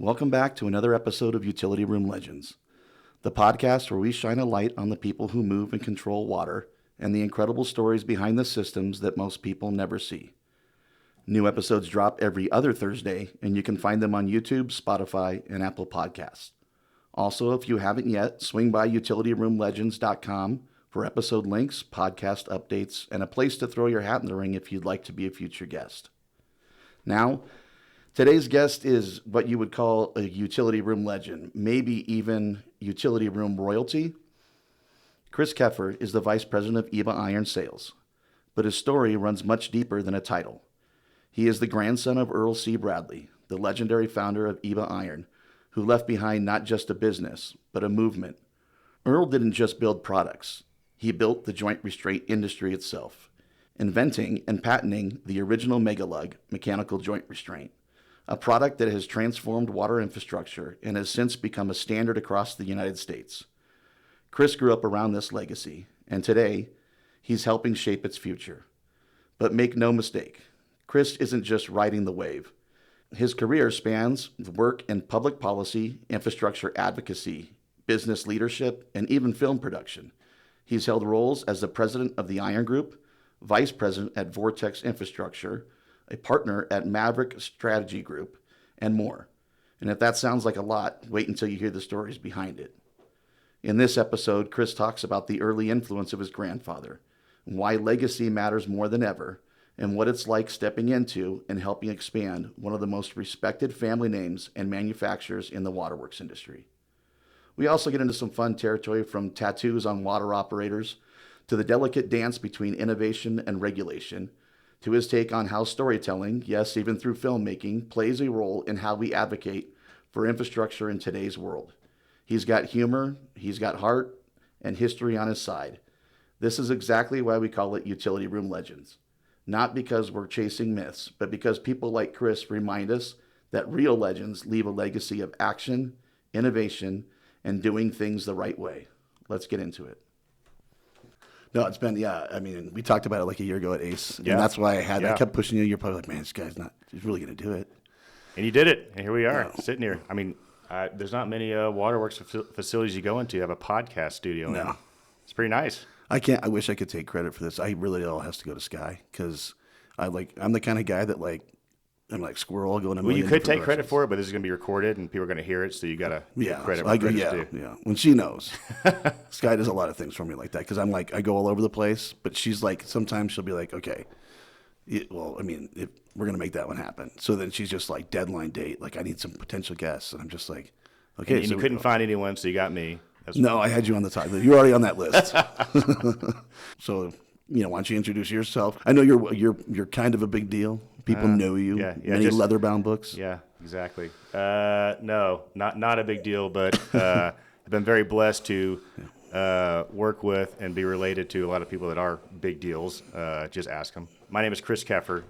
Welcome back to another episode of Utility Room Legends, the podcast where we shine a light on the people who move and control water and the incredible stories behind the systems that most people never see. New episodes drop every other Thursday, and you can find them on YouTube, Spotify, and Apple Podcasts. Also, if you haven't yet, swing by utilityroomlegends.com for episode links, podcast updates, and a place to throw your hat in the ring if you'd like to be a future guest. Now, today's guest is what you would call a utility room legend, maybe even utility room royalty. Chris Keffer is the Vice President of EBAA Iron Sales, but his story runs much deeper than a title. He is the grandson of Earl C. Bradley, the legendary founder of EBAA Iron, who left behind not just a business, but a movement. Earl didn't just build products. He built the joint restraint industry itself, inventing and patenting the original Mega-Lug mechanical joint restraint, a product that has transformed water infrastructure and has since become a standard across the United States. Chris grew up around this legacy, and today, he's helping shape its future. But make no mistake, Chris isn't just riding the wave. His career spans work in public policy, infrastructure advocacy, business leadership, and even film production. He's held roles as the president of the Iron Group, vice president at Vortex Infrastructure, a partner at Maverick Strategy Group, and more. And if that sounds like a lot, wait until you hear the stories behind it. In this episode, Chris talks about the early influence of his grandfather, why legacy matters more than ever, and what it's like stepping into and helping expand one of the most respected family names and manufacturers in the waterworks industry. We also get into some fun territory, from tattoos on water operators to the delicate dance between innovation and regulation, to his take on how storytelling, yes, even through filmmaking, plays a role in how we advocate for infrastructure in today's world. He's got humor, he's got heart, and history on his side. This is exactly why we call it Utility Room Legends. Not because we're chasing myths, but because people like Chris remind us that real legends leave a legacy of action, innovation, and doing things the right way. Let's get into it. No, it's been, we talked about it like a year ago at ACE. Yeah. And that's why I kept pushing you. You're probably like, man, this guy's he's really going to do it. And you did it. And here we are, sitting here. There's not many waterworks facilities you go into have a podcast studio. No. It's pretty nice. I wish I could take credit for this. I really, it all has to go to Sky, because I'm the kind of guy that I'm like squirrel going. Well, you could take credit for it, but this is going to be recorded and people are going to hear it, so you got to give credit for credit's due. Yeah. When she knows, Sky does a lot of things for me like that, because I'm like, I go all over the place, but she's like, sometimes she'll be like, okay, if we're going to make that one happen. So then she's just like, deadline date, like I need some potential guests, and I'm just like, okay. And you couldn't find anyone, so you got me. No, I had you on the top. You're already on that list. So, why don't you introduce yourself? I know you're kind of a big deal. People know you. Many leather-bound books. Yeah, exactly. No, not a big deal, but I've been very blessed to work with and be related to a lot of people that are big deals. Just ask them. My name is Chris Keffer.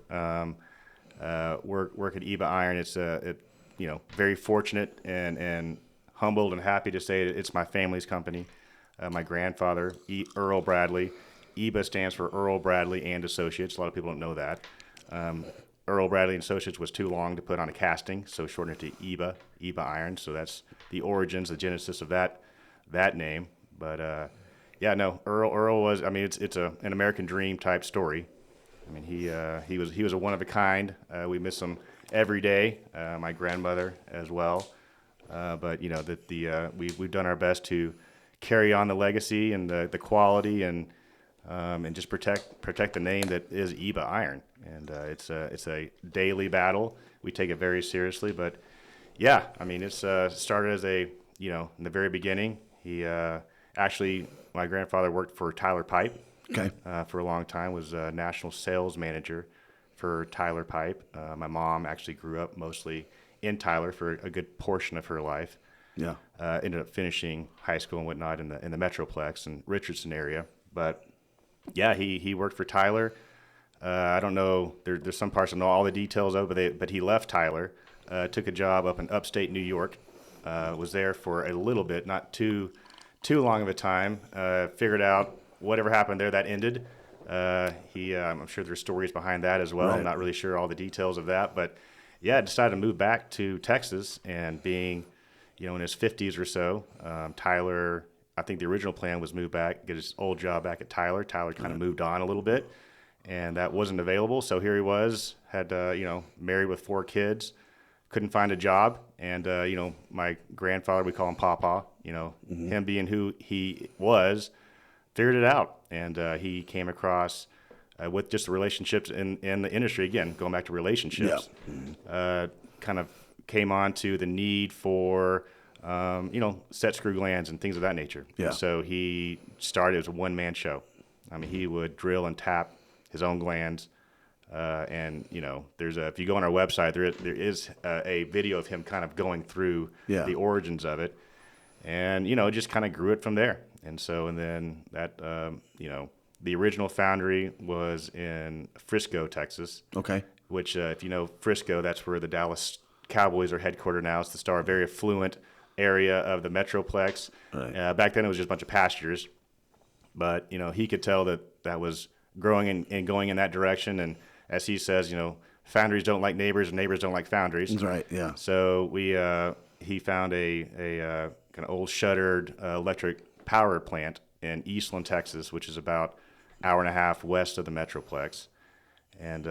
Work at EBAA Iron. It's very fortunate and humbled and happy to say it's my family's company. My grandfather, Earl Bradley. EBAA stands for Earl Bradley and Associates. A lot of people don't know that. Earl Bradley and Associates was too long to put on a casting, so shortened it to EBAA Iron. So that's the origins, the genesis of that name. But Earl was. It's an American dream type story. He was a one of a kind. We miss him every day. My grandmother as well. We've done our best to carry on the legacy and the quality and just protect the name that is EBAA Iron. And it's a daily battle. We take it very seriously. But it's started as in the very beginning. He my grandfather worked for Tyler Pipe. Okay. For a long time, was a national sales manager for Tyler Pipe. My mom actually grew up mostly in Tyler for a good portion of her life. Yeah. Ended up finishing high school and whatnot in the Metroplex and Richardson area. But yeah, he worked for Tyler. I don't know. There's some parts I don't know all the details of, but he left Tyler, took a job up in upstate New York. Was there for a little bit, not too long of a time. Figured out whatever happened there, that ended. I'm sure there's stories behind that as well. Right. I'm not really sure all the details of that, but yeah, decided to move back to Texas, and being, in his 50s or so, Tyler, I think the original plan was move back, get his old job back at Tyler. Tyler kind of moved on a little bit, and that wasn't available. So here he was, had, married with 4 kids, couldn't find a job. And, my grandfather, we call him Papa, him being who he was, figured it out. And he came across, with just the relationships in the industry, again, going back to relationships, kind of came on to the need for, set screw glands and things of that nature. Yeah. And so he started as a one-man show. I mean, he would drill and tap his own glands. And if you go on our website, there is a video of him kind of going through the origins of it, and just kind of grew it from there. And then that the original foundry was in Frisco, Texas. Okay. Which if you know Frisco, that's where the Dallas Cowboys are headquartered now. It's the star, very affluent area of the Metroplex. Right. Back then it was just a bunch of pastures, but he could tell that was growing and going in that direction. And as he says, foundries don't like neighbors and neighbors don't like foundries. That's right. Yeah. So he found a kind of old shuttered electric power plant in Eastland, Texas, which is about an hour and a half west of the Metroplex, and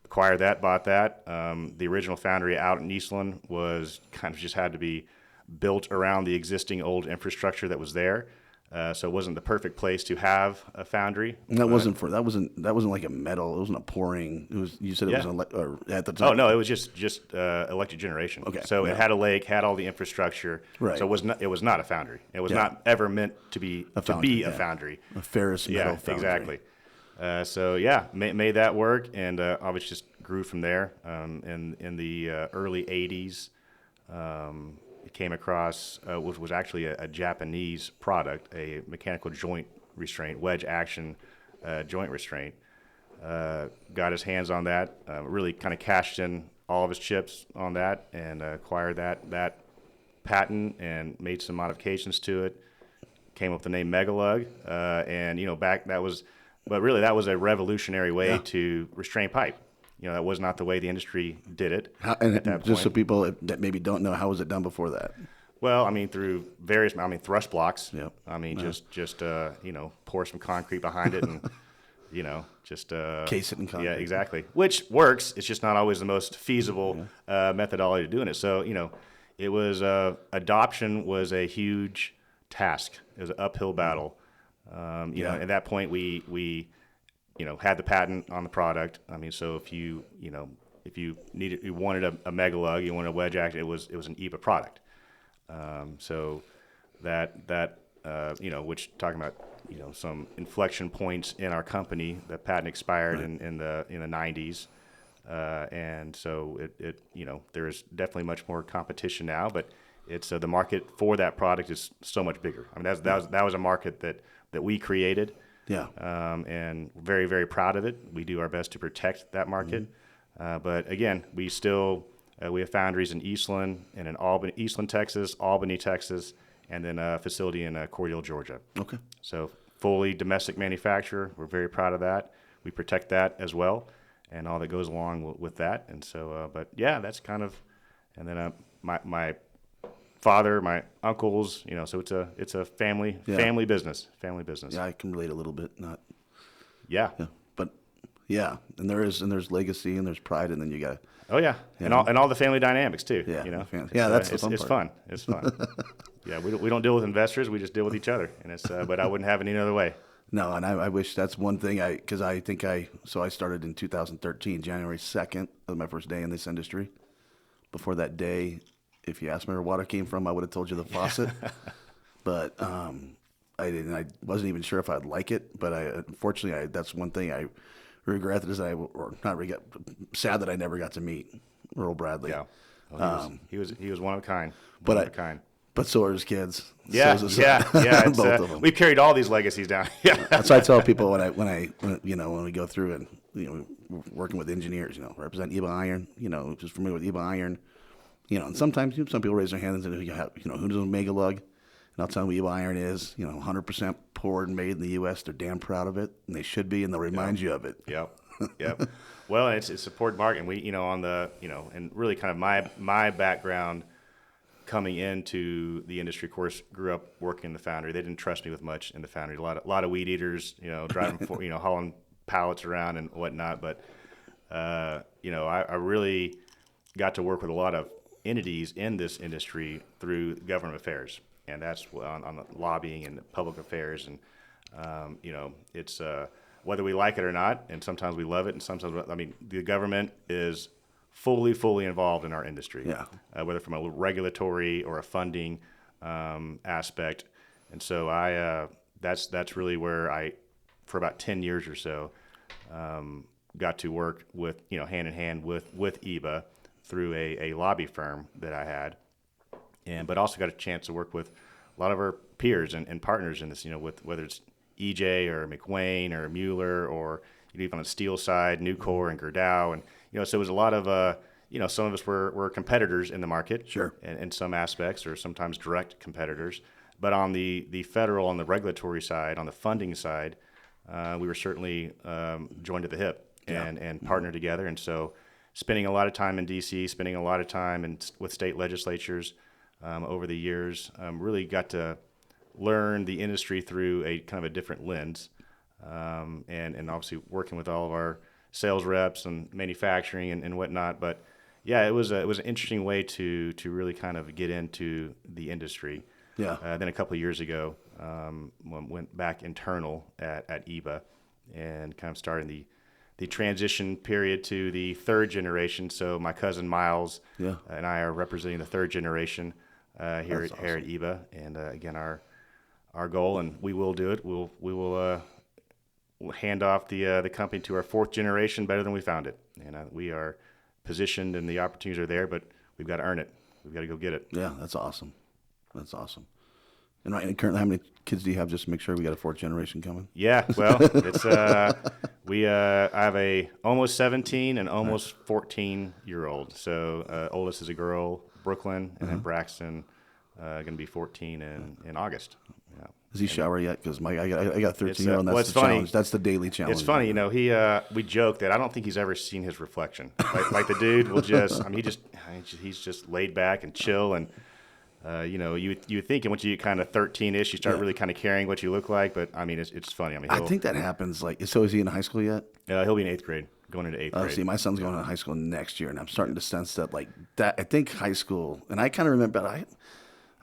acquired that, bought that. The original foundry out in Eastland was kind of just had to be built around the existing old infrastructure that was there. So it wasn't the perfect place to have a foundry. And that wasn't like a metal. It wasn't a pouring. It was. You said it was at the time. Oh no, it was just electric generation. Okay. So it had a lake, had all the infrastructure. Right. So it was not a foundry. It was not ever meant to be a foundry. A ferrous metal foundry. Exactly. Made that work, and obviously just grew from there. In the early '80s. Came across was actually a Japanese product, a mechanical joint restraint, wedge action joint restraint. Got his hands on that, really kind of cashed in all of his chips on that, and acquired that patent and made some modifications to it. Came up with the name Mega-Lug, and back that was a revolutionary way to restrain pipe. That was not the way the industry did it at that point. So people that maybe don't know, how was it done before that? Well, through various, thrust blocks. Yep. Just pour some concrete behind it and, just case it in concrete. Yeah, exactly. Which works. It's just not always the most feasible methodology of doing it. So, it was adoption was a huge task. It was an uphill battle. At that point we had the patent on the product. So if you wanted a Mega-Lug, you wanted a wedge action, it was an EBAA product. So which talking about, some inflection points in our company, the patent expired in the 90s. And so it there is definitely much more competition now, but it's the market for that product is so much bigger. That was a market that we created. Yeah. And very, very proud of it. We do our best to protect that market. But again, we have foundries in Eastland and in Eastland, Texas, Albany, Texas, and then a facility in Cordele, Georgia. Okay. So fully domestic manufacturer. We're very proud of that. We protect that as well, and all that goes along with that. And so, that's kind of, and then my father, my uncles, so it's a family business. Yeah, I can relate a little bit. Yeah. But and there's legacy and there's pride, and then you got. Oh yeah, and all the family dynamics too. Yeah, that's the fun it's part. fun. It's fun. Yeah, we don't deal with investors. We just deal with each other, and it's. But I wouldn't have it any other way. No, and I wish that's one thing because I started in 2013, January 2nd was my first day in this industry. Before that day, if you asked me where water came from, I would have told you the faucet. But I didn't. I wasn't even sure if I'd like it. But unfortunately, that's one thing I regret sad that I never got to meet Earl Bradley. Yeah, he was one of a kind. But so are his kids. Yeah, both of them. We've carried all these legacies down. Yeah, that's what I tell people when we go through and working with engineers, represent EBAA Iron, just familiar with EBAA Iron, and sometimes some people raise their hands and who does Mega-Lug, and I'll tell them what EBAA Iron is, 100% poured and made in the U.S. They're damn proud of it, and they should be, and they'll remind you of it. Yep. Yep. Well, it's a support market, and we, on the, and really kind of my background coming into the industry, of course, grew up working in the foundry. They didn't trust me with much in the foundry. A lot of weed eaters, driving, hauling pallets around and whatnot. But, I really got to work with a lot of entities in this industry through government affairs, and that's on the lobbying and public affairs, and it's whether we like it or not, and sometimes we love it, and sometimes the government is fully involved in our industry, whether from a regulatory or a funding aspect, and so that's really where I, for about 10 years or so, got to work with hand in hand with EBAA through a lobby firm that I had, but also got a chance to work with a lot of our peers and partners in this, with whether it's EJ or McWane or Mueller or even on the steel side, Nucor and Gerdau, and so it was a lot of some of us were competitors in the market, sure, in some aspects, or sometimes direct competitors, but on the federal, on the regulatory side, on the funding side, we were certainly joined at the hip and partnered together, and so spending a lot of time in D.C., spending a lot of time with state legislatures over the years, really got to learn the industry through a kind of a different lens, and obviously working with all of our sales reps and manufacturing and whatnot. But yeah, it was an interesting way to really kind of get into the industry. Yeah. Then a couple of years ago, went back internal at EBAA and kind of started the transition period to the third generation. So my cousin Miles and I are representing the third generation here at EBAA, and again our goal, and we will do it. We will hand off the company to our fourth generation better than we found it, and we are positioned and the opportunities are there, but we've got to earn it. We've got to go get it. Yeah, that's awesome. That's awesome. And right, and currently, how many kids do you have? Just to make sure we got a fourth generation coming. Yeah, well, it's I have a almost 17 and almost 14-year-old. So oldest is a girl, Brooklyn, and then Braxton, going to be 14 in August. Yeah. Does he shower yet? Because I got a 13-year-old. And that's the funny. challenge. That's the daily challenge. It's funny, we joke that I don't think he's ever seen his reflection. Like the dude will just, he's just laid back and chill, and you think once you kind of 13-ish, you start really kind of caring what you look like. But it's funny. I think that happens. So is he in high school yet? He'll be in 8th grade, going into 8th grade. See, my son's going to high school next year, and I'm starting to sense that that. I think high school, and I kind of remember.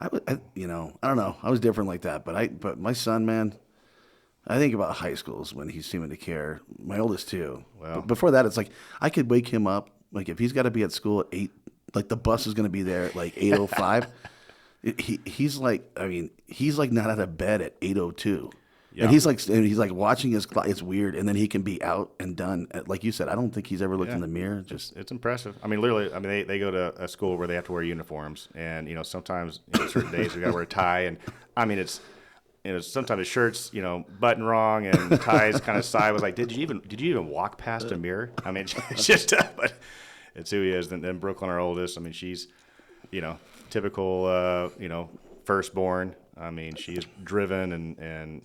I don't know. I was different like that, but my son, man, I think about high schools when he's seeming to care. My oldest too. Well, but before that, it's like I could wake him up. Like if he's got to be at school at 8, like the bus is going to be there at 8:05. He's like not out of bed at 8:02. Yeah. And he's like watching his clock. It's weird, and then he can be out and done. Like you said, I don't think he's ever looked in the mirror. It's impressive. Literally, they go to a school where they have to wear uniforms, and sometimes certain days we got to wear a tie, and it's sometimes the shirt's button wrong and the tie's kind of sideways. Like, did you even walk past a mirror? It's just but it's who he is. Then Brooklyn, our oldest. She's typical firstborn. She is driven and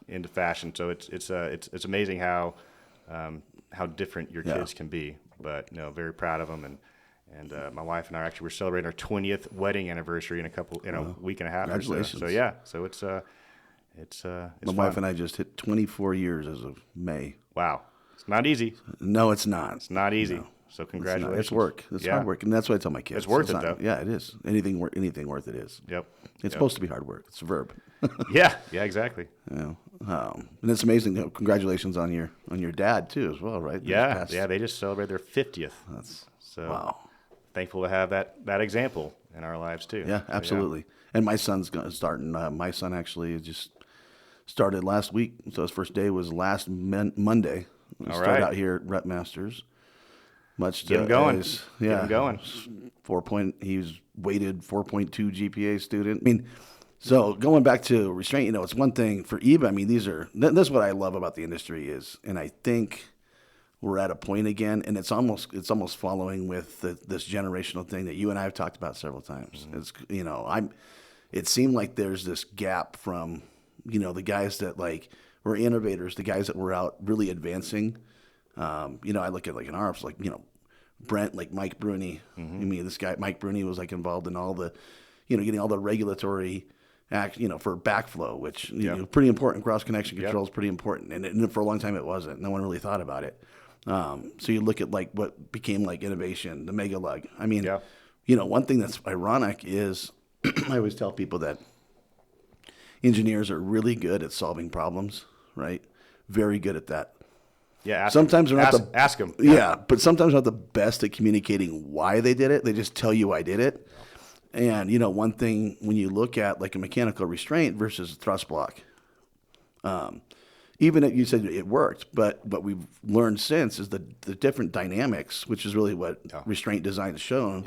into fashion. So it's amazing how different your kids can be. But very proud of them, and my wife and I actually were celebrating our 20th wedding anniversary in a week and a half. Congratulations! So it's my wife and I just hit 24 years as of May. Wow, it's not easy. No, it's not. It's not easy. No. So congratulations. It's work. It's hard work, and that's what I tell my kids. It's worth it, though. Yeah, it is. Anything worth it is. Yep. It's supposed to be hard work. It's a verb. Yeah, exactly. And it's amazing. Congratulations on your dad too, as well, right? Yeah. They just celebrated their 50th. Wow. Thankful to have that example in our lives too. Yeah, absolutely. And my son's starting. My son actually just started last week, so his first day was last Monday. Started out here at Rep Masters. Get him going. Get him going. He's weighted 4.2 GPA student. So going back to restraint, it's one thing for EBAA. This is what I love about the industry is, and I think we're at a point again, and it's almost following with this generational thing that you and I have talked about several times. Mm-hmm. It seemed like there's this gap from, the guys that were innovators, the guys that were out really advancing I look at like in ours, like, Brent, like Mike Bruni. I mean, this guy, Mike Bruni, was like involved in all the, getting all the regulatory act, for backflow, which, pretty important. Cross connection control is pretty important. And for a long time it wasn't. No one really thought about it. So you look at like what became like innovation, the Mega-Lug. I mean, one thing that's ironic is I always tell people that engineers are really good at solving problems, right? Very good at that. Yeah, sometimes they're not ask them. Yeah, but sometimes not the best at communicating why they did it. They just tell you I did it. And one thing when you look at like a mechanical restraint versus a thrust block, even if you said it worked, but what we've learned since is the different dynamics, which is really what restraint design has shown.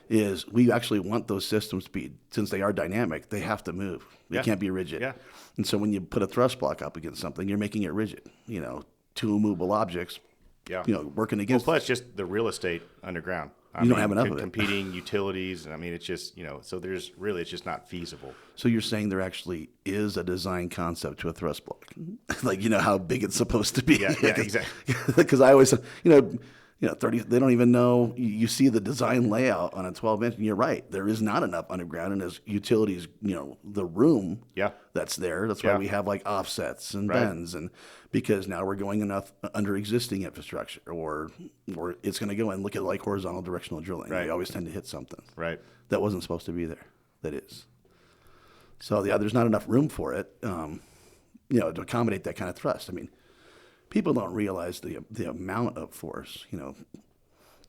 Is we actually want those systems to be, since they are dynamic, they have to move. They can't be rigid. And so when you put a thrust block up against something, you're making it rigid. Two immovable objects, working against. Well, plus just the real estate underground. You don't have enough of it. Competing utilities. I mean, it's just, so it's just not feasible. So you're saying there actually is a design concept to a thrust block, like, how big it's supposed to be. Yeah, exactly. Because I always, 30, they don't even know. You see the design layout on a 12-inch, and you're right. There is not enough underground, and as utilities, the room that's there. That's why we have like offsets and bends, and because now we're going enough under existing infrastructure, or it's going to go and look at like horizontal directional drilling. We always tend to hit something that wasn't supposed to be there. That is. So there's not enough room for it, to accommodate that kind of thrust. I mean, people don't realize the amount of force,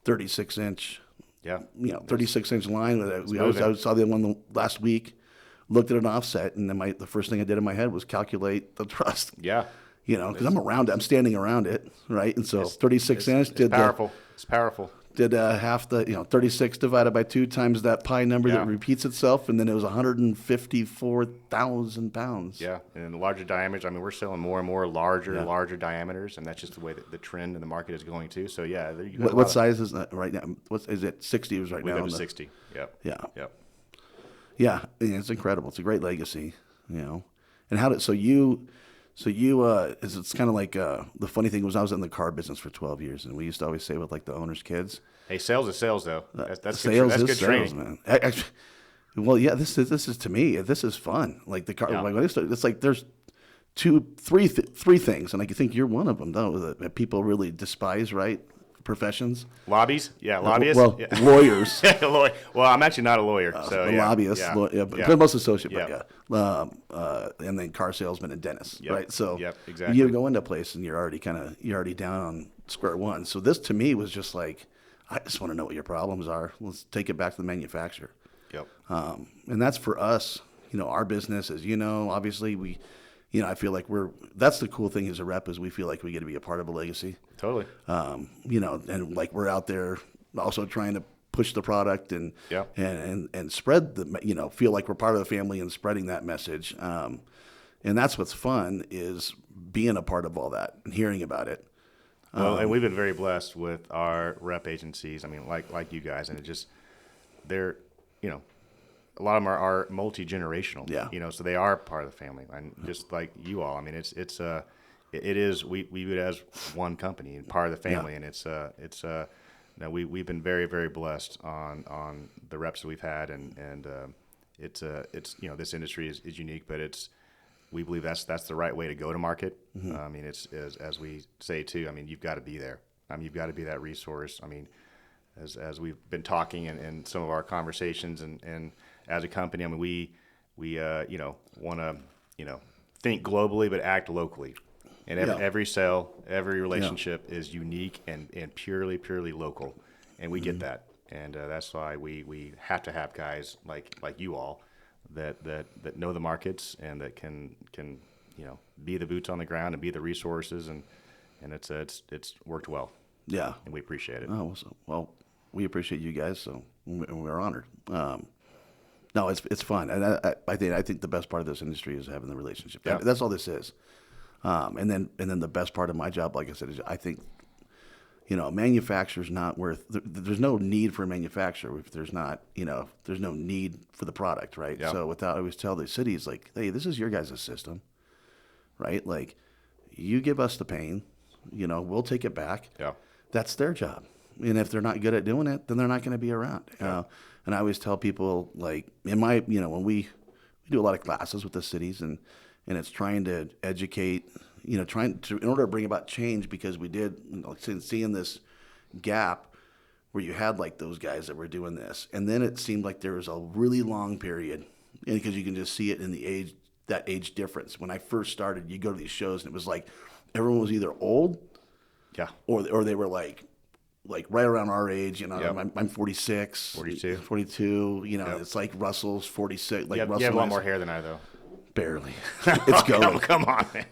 36-inch, 36-inch line. I saw the one last week, looked at an offset, and then the first thing I did in my head was calculate the thrust. Because I'm standing around it, right? And so 36-inch did powerful. It's powerful. Did half the 36 divided by 2 times that pi number that repeats itself, and then it was 154,000 pounds. Yeah, and the larger diameters. I mean, we're selling more and more larger diameters, and that's just the way that the trend in the market is going to. So yeah, what size is that right now? Is it 60? Is right now? We go to 60. Yep. Yeah, it's incredible. It's a great legacy, And how did it's kind of like the funny thing was I was in the car business for 12 years, and we used to always say with like the owner's kids. Hey, sales is sales, though. That's sales good, is good sales, training. man. Actually, well, yeah, this is to me. This is fun. Like the car. Like when it's like there's three things, and I think you're one of them though that people really despise, right? Professions. Lobbyists? Yeah, lobbyists. Lawyers. Well, I'm actually not a lawyer, so lobbyists. But most associate, and then car salesman and dentists, right? So exactly. You go into a place and you're already down on square one. So this to me was just like, I just want to know what your problems are. Let's take it back to the manufacturer. And that's for us. Our business, as obviously we. I feel like that's the cool thing as a rep is we feel like we get to be a part of a legacy. Totally. And like we're out there also trying to push the product and spread feel like we're part of the family and spreading that message. And that's what's fun is being a part of all that and hearing about it. Well, and we've been very blessed with our rep agencies. I mean, like you guys, and they're a lot of them are multi-generational, so they are part of the family, and just like you all. I mean, it is we view it as one company and part of the family, and we've been very, very blessed on the reps that we've had, and it's this industry is unique, but we believe that's the right way to go to market. I mean, it's as we say too. I mean, you've got to be there. You've got to be that resource. I mean, as we've been talking in some of our conversations and as a company, I mean, we want to, think globally but act locally. And every sale, every relationship is unique and purely local. And we get that. And that's why we have to have guys like you all that know the markets and that can be the boots on the ground and be the resources. And it's worked well. Yeah. And we appreciate it. Oh, well, we appreciate you guys. So we're honored. No, it's fun, and I think the best part of this industry is having the relationship. That's all this is, and then the best part of my job, like I said, is I think, manufacturer's not worth. There's no need for a manufacturer if there's not, there's no need for the product, right? Yeah. So I always tell the cities like, hey, this is your guys' system, right? Like, you give us the pain, we'll take it back. Yeah. That's their job. And if they're not good at doing it, then they're not going to be around. Yeah. And I always tell people, like, when we do a lot of classes with the cities, and it's trying to educate, in order to bring about change, because we did, seeing this gap where you had like those guys that were doing this, and then it seemed like there was a really long period, and because you can just see it in the age difference. When I first started, you go to these shows and it was like everyone was either old, Yeah. or they were like right around our age. Yep. I'm 46, 42. Yep. It's like Russell's 46. Like You have Russell a lot more hair than I, though. Barely. It's going. Come on, man.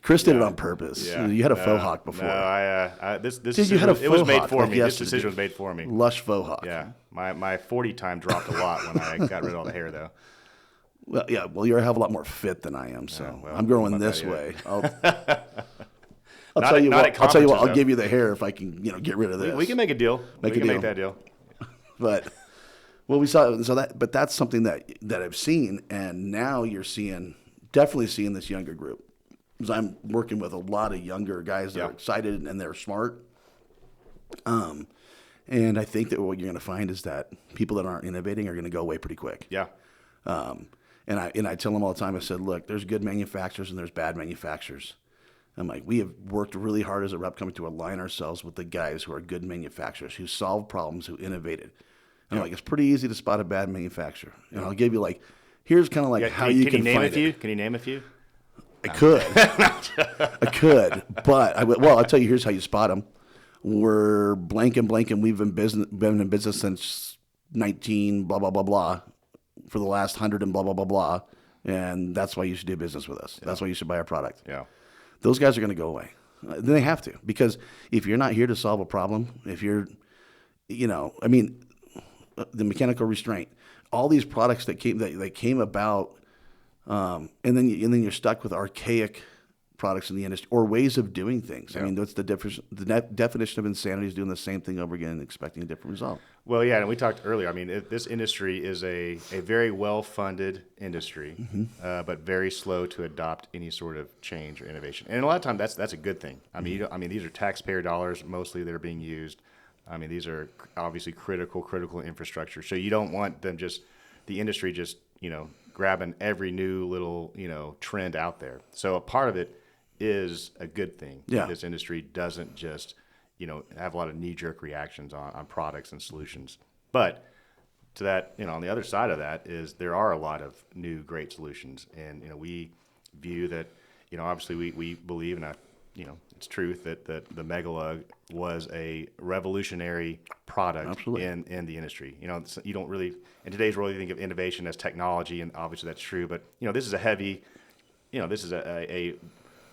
Chris did it on purpose. Yeah. You had a faux hawk before. No, this Dude, decision, you had a it was faux made hawk, for like me. This yesterday. decision was made for me. Lush faux hawk. Yeah. My 40 time dropped a lot when I got rid of all the hair, though. Well, yeah. Well, you have a lot more fit than I am, so well, I'm growing not this that way. Not tell you what. at I'll tell you what. I'll conferences, give you the hair if I can, get rid of this. We can make a deal. We can make that deal. But we saw but that's something that I've seen, and now you're definitely seeing this younger group, because I'm working with a lot of younger guys that are excited and they're smart. And I think that what you're going to find is that people that aren't innovating are going to go away pretty quick. Yeah. And I tell them all the time, I said, look, there's good manufacturers and there's bad manufacturers. I'm like, we have worked really hard as a rep company to align ourselves with the guys who are good manufacturers, who solve problems, who innovated. And I'm like, it's pretty easy to spot a bad manufacturer. And I'll give you here's kind of how you can name find a few? it. Can you name a few? I could, but I'll tell you, here's how you spot them. We're blank and blank, and we've been in business since 19 blah blah blah blah for the last 100 and blah blah blah blah, and that's why you should do business with us. Yeah. That's why you should buy our product. Yeah, those guys are going to go away. Then they have to, because if you're not here to solve a problem, if you're, the mechanical restraint, all these products that came about, and then you're stuck with archaic products in the industry or ways of doing things. Yeah. I mean, that's the definition of insanity, is doing the same thing over again and expecting a different result. Well, yeah, and we talked earlier. I mean, this industry is a very well-funded industry, but very slow to adopt any sort of change or innovation. And a lot of times, that's a good thing. I mean, these are taxpayer dollars mostly that are being used. I mean, these are obviously critical infrastructure. So you don't want them the industry just grabbing every new little trend out there. So a part of it is a good thing. Yeah. This industry doesn't just have a lot of knee-jerk reactions on products and solutions. But to that, on the other side of that is there are a lot of new great solutions, and we view that obviously we believe, and it's truth that the Mega-Lug was a revolutionary product in the industry. You don't really, in today's world, you think of innovation as technology, and obviously that's true. But this is a heavy, this is a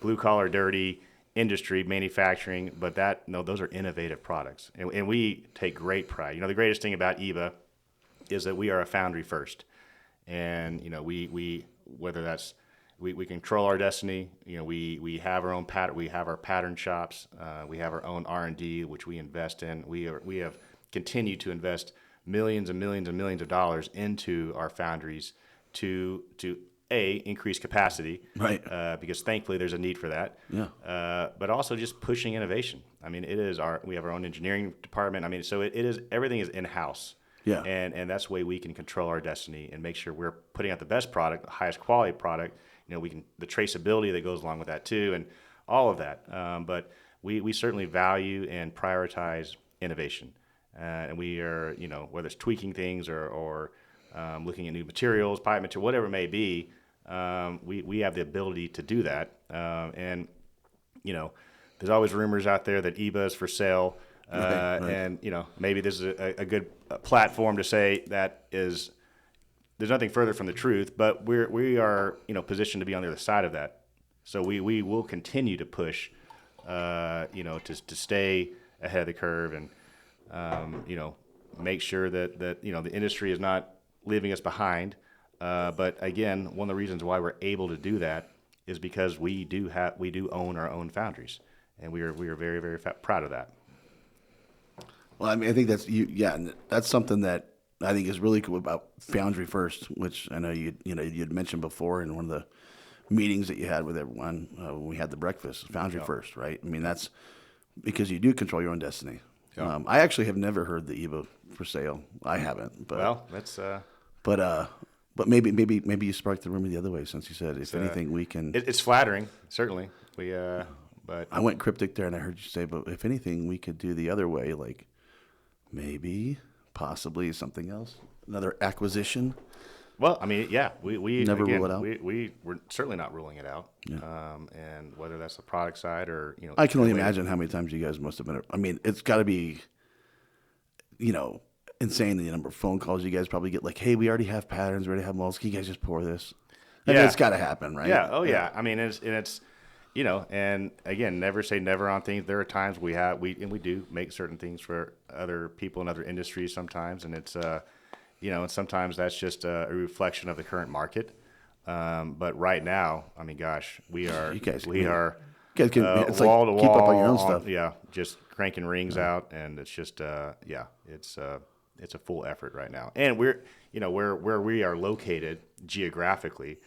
blue collar, dirty industry, manufacturing. But those are innovative products, and we take great pride. The greatest thing about EBAA is that we are a foundry first, and we whether that's we control our destiny. We have our own pattern. We have our pattern shops. We have our own R&D, which we invest in. We have continued to invest millions and millions and millions of dollars into our foundries to increase capacity, right? Because thankfully there's a need for that. Yeah. But also just pushing innovation. I mean, we have our own engineering department. I mean, so everything is in house. Yeah. And that's the way we can control our destiny and make sure we're putting out the best product, the highest quality product. The traceability that goes along with that too, and all of that. But we certainly value and prioritize innovation, and we are, whether it's tweaking things or looking at new materials, pipe material, whatever it may be, we have the ability to do that. And there's always rumors out there that EBAA is for sale, right. And maybe this is a good platform to say that is. There's nothing further from the truth, but we are positioned to be on the other side of that. So we will continue to push, to stay ahead of the curve and make sure that the industry is not leaving us behind. But again, one of the reasons why we're able to do that is because we do own our own foundries, and we are very, very proud of that. Well, I mean, I think that's something that I think is really cool about Foundry First, which I know you'd mentioned before in one meetings that you had with everyone when we had the breakfast, foundry first, right? I mean, that's because you do control your own destiny. Yeah. I actually have never heard the EBAA for sale. I haven't. But, Well, that's but maybe you sparked the rumor the other way, since you said if anything we can. it's flattering, certainly. But I went cryptic there, and I heard you say, but if anything we could do the other way, like maybe, possibly something else, another acquisition. well, I mean, yeah, we Never again, rule it out. we're certainly not ruling it out. And whether that's the product side or I can only imagine how many times you guys must have been. I mean, it's got to be, insane the number of phone calls you guys probably get. Like, hey, we already have patterns, we already have molds. Can you guys just pour this? I mean, it's got to happen, right? Yeah. Oh, yeah. I mean, it's and again, never say never on things. There are times we do make certain things for other people in other industries sometimes, and it's and sometimes that's just a reflection of the current market. But right now, I mean, gosh, we are You guys can it's wall like to keep up wall on your own stuff. Yeah, just cranking rings out, and it's just it's a full effort right now. And we're where we are located geographically.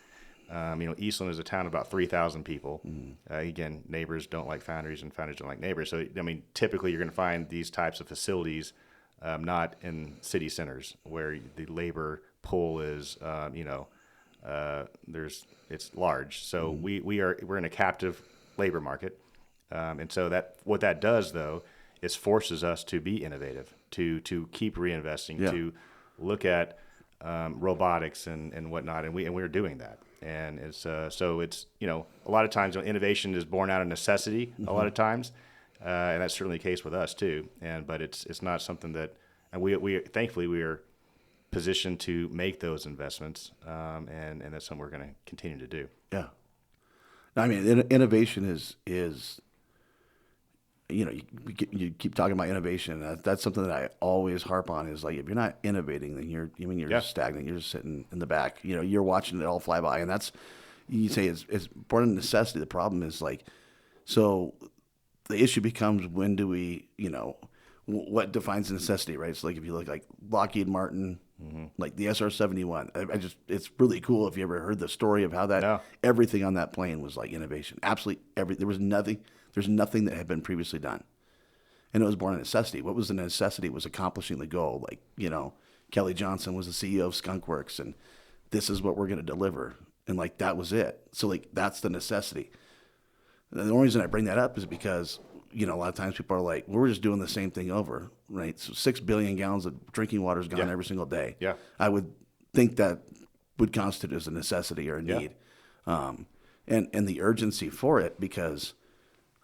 Eastland is a town of about 3,000 people. Again, neighbors don't like foundries, and foundries don't like neighbors. So, I mean, typically you're going to find these types of facilities not in city centers where the labor pool is, it's large. So we're in a captive labor market, and so what that does though is forces us to be innovative, to keep reinvesting, to look at robotics and whatnot, and we're doing that. And it's so it's a lot of times innovation is born out of necessity. A lot of times, and that's certainly the case with us too. But it's not something that, and we thankfully we are positioned to make those investments, and that's something we're going to continue to do. Yeah. I mean, innovation is you keep talking about innovation. That's something that I always harp on. Is like, if you're not innovating, then you're just stagnant. You're just sitting in the back. You're watching it all fly by, and that's, you say it's born of necessity. The problem is, like, so the issue becomes, when do we, what defines necessity, right? So like, if you look like Lockheed Martin, like the SR-71, it's really cool if you ever heard the story of how that everything on that plane was like innovation. Absolutely there's nothing that had been previously done. And it was born of necessity. What was the necessity? Was accomplishing the goal. Like, Kelly Johnson was the CEO of Skunk Works, and this is what we're going to deliver. And like, that was it. So like, that's the necessity. And the only reason I bring that up is because, a lot of times people are like, well, we're just doing the same thing over, right? So 6 billion gallons of drinking water is gone every single day. Yeah. I would think that would constitute as a necessity or a need. And the urgency for it, because,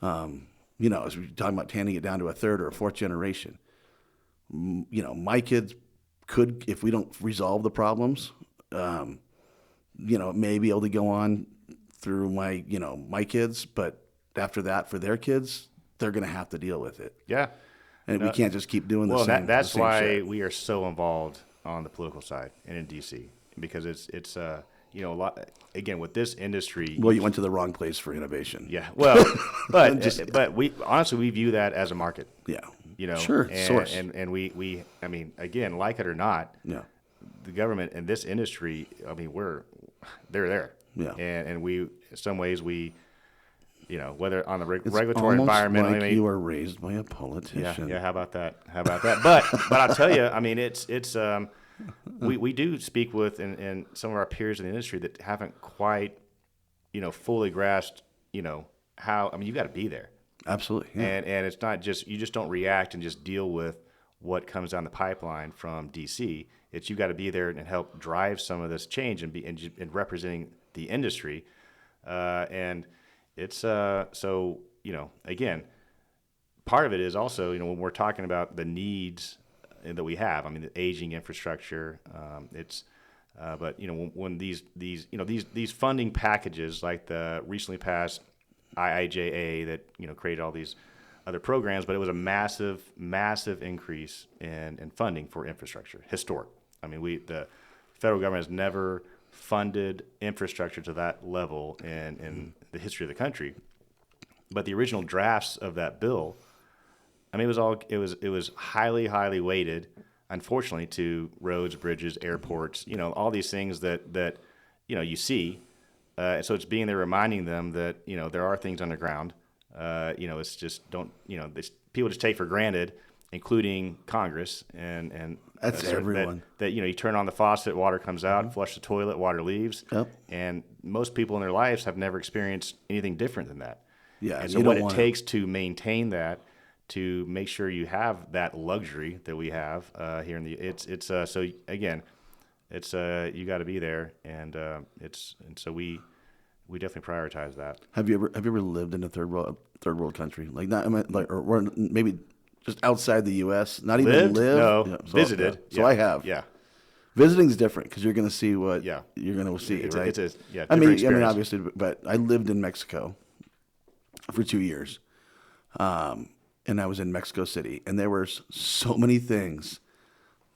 as we're talking about tanning it down to a third or a fourth generation, my kids could, if we don't resolve the problems, may be able to go on through my kids, but after that, for their kids, they're going to have to deal with it. Yeah. And we can't just keep doing the same. That's why shit. we are so involved on the political side and in DC, because it's a lot, again, with this industry. Well, you went to the wrong place for innovation. Yeah. Well, but we honestly, we view that as a market. Yeah. Sure. Source. And we I mean, again, like it or not, the government and this industry, I mean, they're there. Yeah. And we, in some ways, whether on the regulatory almost environment, like you were raised by a politician. Yeah. How about that? But I'll tell you, I mean, it's we do speak with and some of our peers in the industry that haven't quite, fully grasped, how, I mean, you got to be there. Absolutely. Yeah. And it's not just, you just don't react and just deal with what comes down the pipeline from DC. It's, you got to be there and help drive some of this change and be and representing the industry. And it's so, again, part of it is also, when we're talking about the needs that we have, I mean, the aging infrastructure, but when these funding packages, like the recently passed IIJA that created all these other programs, but it was a massive increase in funding for infrastructure, historic. I mean, the federal government has never funded infrastructure to that level in the history of the country. But the original drafts of that bill, I mean, it was highly weighted, unfortunately, to roads, bridges, airports, all these things that you see, So it's being there, reminding them that, there are things underground. It's just people just take for granted, including Congress and That's everyone. That you turn on the faucet, water comes out, flush the toilet, water leaves. Yep. And most people in their lives have never experienced anything different than that. Yeah. And so what it takes to maintain that, to make sure you have that luxury that we have here in so again, it's you got to be there, and so we definitely prioritize that. Have you ever lived in a third world country, like not or maybe just outside the U.S.? Not even lived? No, yeah, visited. So I have. Yeah. Visiting's different because you're going to see what you're going to see, right? I mean, obviously, but I lived in Mexico for 2 years, and I was in Mexico City, and there were so many things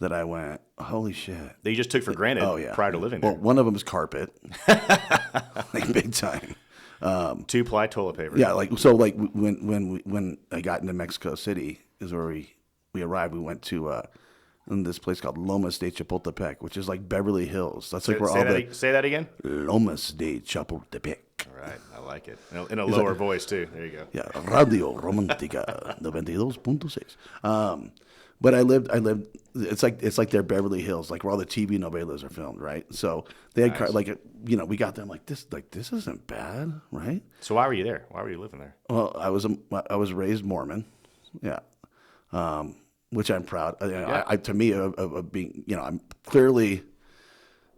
that I went, holy shit. That you just took for granted prior to living there. Well, one of them is carpet, like big time. 2-ply toilet paper. Yeah, when I got into Mexico City is where we arrived. We went to this place called Lomas de Chapultepec, which is like Beverly Hills. That's like say that again. Lomas de Chapultepec. All right, I like it. In a lower voice too. There you go. Yeah, Radio Romantica 92.6. But I lived. It's like their Beverly Hills, like where all the TV novelas are filmed, right? So they had we got them like this isn't bad, right? So why were you there? Why were you living there? Well, I was raised Mormon, yeah, which I'm proud. To me, of being, I'm clearly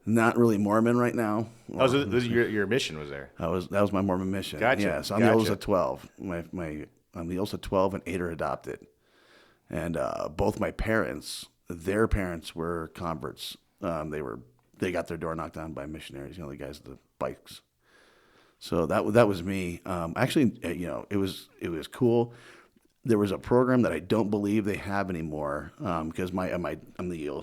not really Mormon right now. Well, your mission was there. That was my Mormon mission. Gotcha. Yeah, so I'm the oldest of 12. I'm the oldest of 12, and 8 are adopted. And both my parents, their parents were converts. They got their door knocked on by missionaries, the guys with the bikes. So that was me. Actually, it was cool. There was a program that I don't believe they have anymore because I'm the I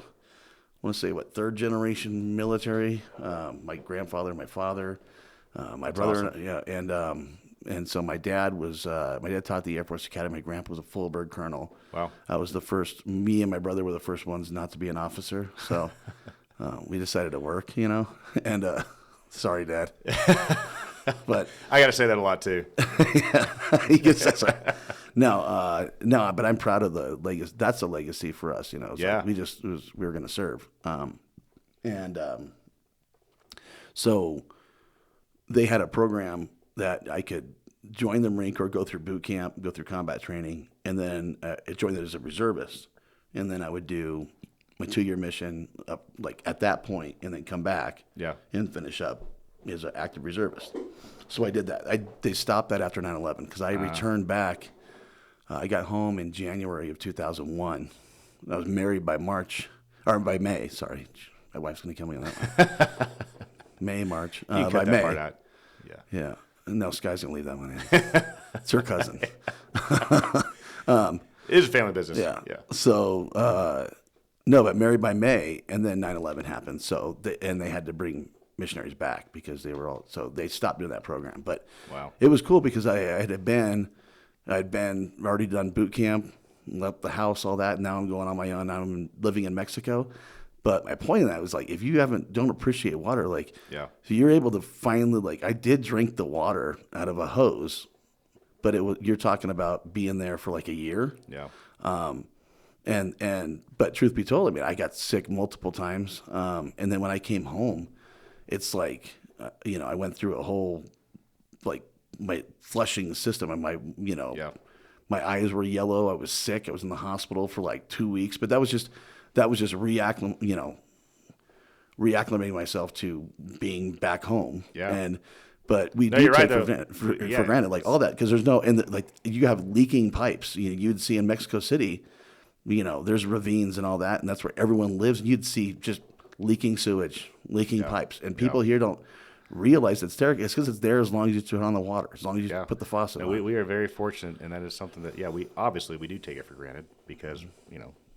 want to say third generation military. My grandfather, my father, my brother, awesome. And so my dad taught at the Air Force Academy. My grandpa was a full bird colonel. Wow. I was the first, me and my brother were the first ones not to be an officer. So we decided to work, and sorry, Dad. But I got to say that a lot too. Yeah, he gets that. Sorry. No, but I'm proud of the legacy. That's a legacy for us, Yeah. Like we were going to serve. So they had a program that I could join the Marine Corps, go through boot camp, go through combat training, and then join it as a reservist. And then I would do my 2-year mission up like at that point, and then come back and finish up as an active reservist. So I did that. They stopped that after 9/11 because I returned back. I got home in January of 2001. I was married by May. Sorry, my wife's going to kill me on that one. May, March. You can cut by that May. part out. Yeah. No, Sky's going to leave that one in. It's her cousin. It is a family business. Yeah. So, no, but married by May, and then 9/11 happened. So, they had to bring missionaries back because so they stopped doing that program. But wow, it was cool because I'd already done boot camp, left the house, all that. Now I'm going on my own. Now I'm living in Mexico. But my point in that was like, if you don't appreciate water, so you're able to finally, I did drink the water out of a hose, but you're talking about being there for a year. Yeah. But truth be told, I got sick multiple times. And then when I came home, it's I went through a whole, my flushing system and my eyes were yellow. I was sick. I was in the hospital for 2 weeks, but that was just reacclimating myself to being back home. Yeah. But we do take for granted, all that, because there's you have leaking pipes. You'd see in Mexico City, there's ravines and all that, and that's where everyone lives. And you'd see just leaking sewage, leaking pipes, and people here don't realize it's there. It's because it's there as long as you turn on the water, as long as you put the faucet on. We are very fortunate, and that is something that we do take it for granted because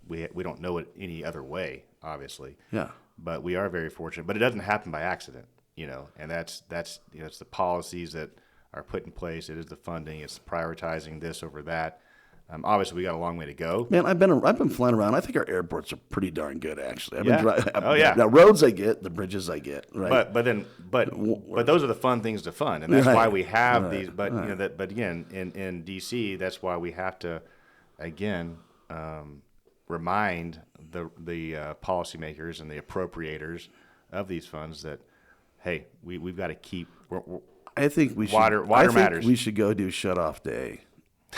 we don't know it any other way, obviously. Yeah. But we are very fortunate. But it doesn't happen by accident, and that's it's the policies that are put in place. It is the funding. It's prioritizing this over that. Obviously, we got a long way to go. Man, I've been flying around. I think our airports are pretty darn good, actually. I've been Yeah. driving. Oh, yeah. Now roads I get, the bridges I get, right? But those are the fun things to fund, and that's Right. why we have Right. these. But but again, in DC, that's why we have to again remind the policymakers and the appropriators of these funds that hey, we've got to keep. I think we should. Water I think matters. we should go do shut off day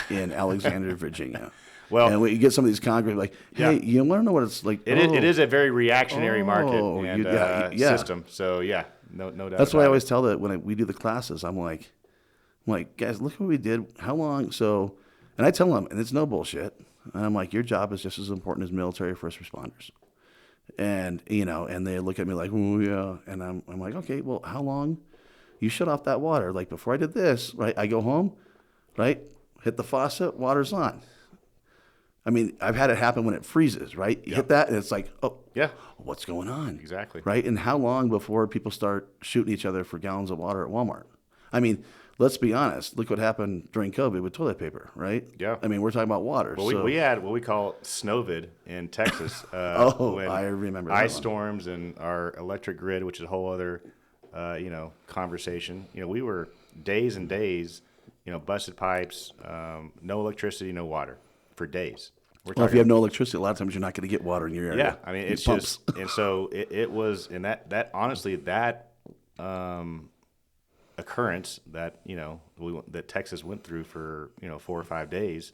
in Alexandria, Virginia. Well, and we get some of these Congress like, hey, yeah. you want to know what it's like? It is a very reactionary market and yeah. system. So yeah, no doubt. That's why I about always tell that when we do the classes, I'm like, guys, look what we did. How long? So, and I tell them, and it's no bullshit. And I'm like, your job is just as important as military first responders. And and they look at me like, oh yeah, and I'm like, okay, well, how long? You shut off that water. Like before I did this, right? I go home, right? Hit the faucet, water's on. I mean, I've had it happen when it freezes, right? You hit that, and it's like, oh, yeah, what's going on? Exactly. Right? And how long before people start shooting each other for gallons of water at Walmart? I mean, let's be honest. Look what happened during COVID with toilet paper, right? Yeah. I mean, we're talking about water. Well, we had what we call snowvid in Texas. when I remember that ice one. storms and our electric grid, which is a whole other, conversation. We were days and days, busted pipes, no electricity, no water for days. Well, if you have no electricity, a lot of times you're not going to get water in your area. Yeah, I mean, it's pumps. just, and so it was, and that honestly, that occurrence that, that Texas went through for, 4 or 5 days,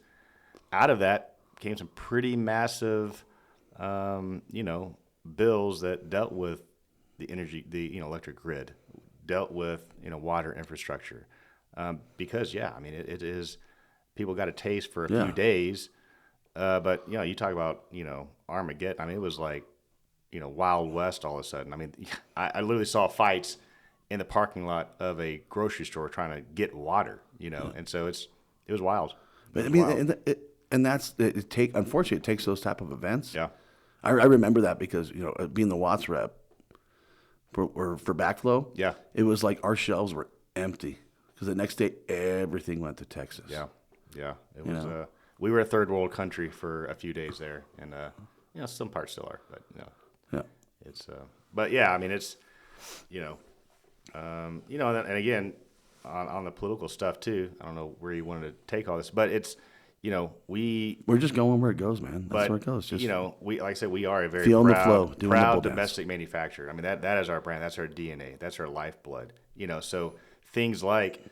out of that came some pretty massive, bills that dealt with the energy, the, electric grid, dealt with, water infrastructure. Because, I mean, it is, people got a taste for a few days. But you talk about Armageddon. I mean, it was like Wild West all of a sudden. I mean, I literally saw fights in the parking lot of a grocery store trying to get water. And so it was wild. But I mean, and that's unfortunately, it takes those type of events. Yeah, I remember that because being the Watts rep for backflow. Yeah, it was like our shelves were empty because the next day everything went to Texas. Yeah, it was. We were a third world country for a few days there, and some parts still are, but yeah, it's. But yeah, I mean, it's, and again, on the political stuff too. I don't know where you wanted to take all this, but it's, we're just going where it goes, man. That's where it goes. Just we, like I said, we are a very feeling proud, the flow, doing proud the domestic manufacturer. I mean, that is our brand. That's our DNA. That's our lifeblood. So things like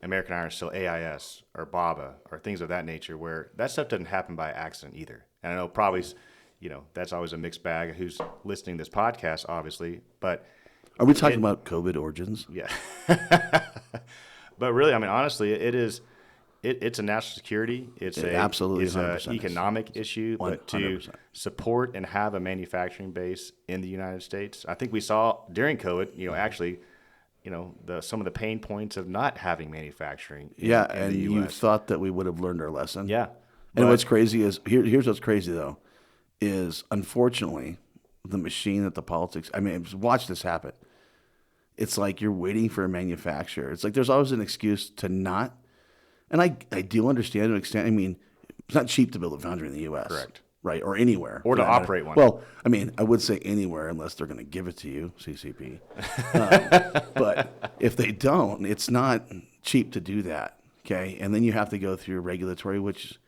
American Iron, still AIS or BABA or things of that nature, where that stuff doesn't happen by accident either. And I know probably, that's always a mixed bag. Who's listening to this podcast, obviously, but are we talking about COVID origins? Yeah. But really, I mean, honestly, it's a national security. It's absolutely is an economic issue, 100%. But to support and have a manufacturing base in the United States, I think we saw during COVID, actually, some of the pain points of not having manufacturing. In and the US. you thought that we would have learned our lesson. Yeah. And what's crazy is here's what's crazy though, is unfortunately the machine that the politics. I mean, watch this happen. It's like you're waiting for a manufacturer. It's like there's always an excuse to not. And I do understand to an extent. I mean, it's not cheap to build a foundry in the U.S. Correct. Right, or anywhere. Or to operate one. Well, I mean, I would say anywhere unless they're going to give it to you, CCP. But if they don't, it's not cheap to do that, okay? And then you have to go through regulatory, which,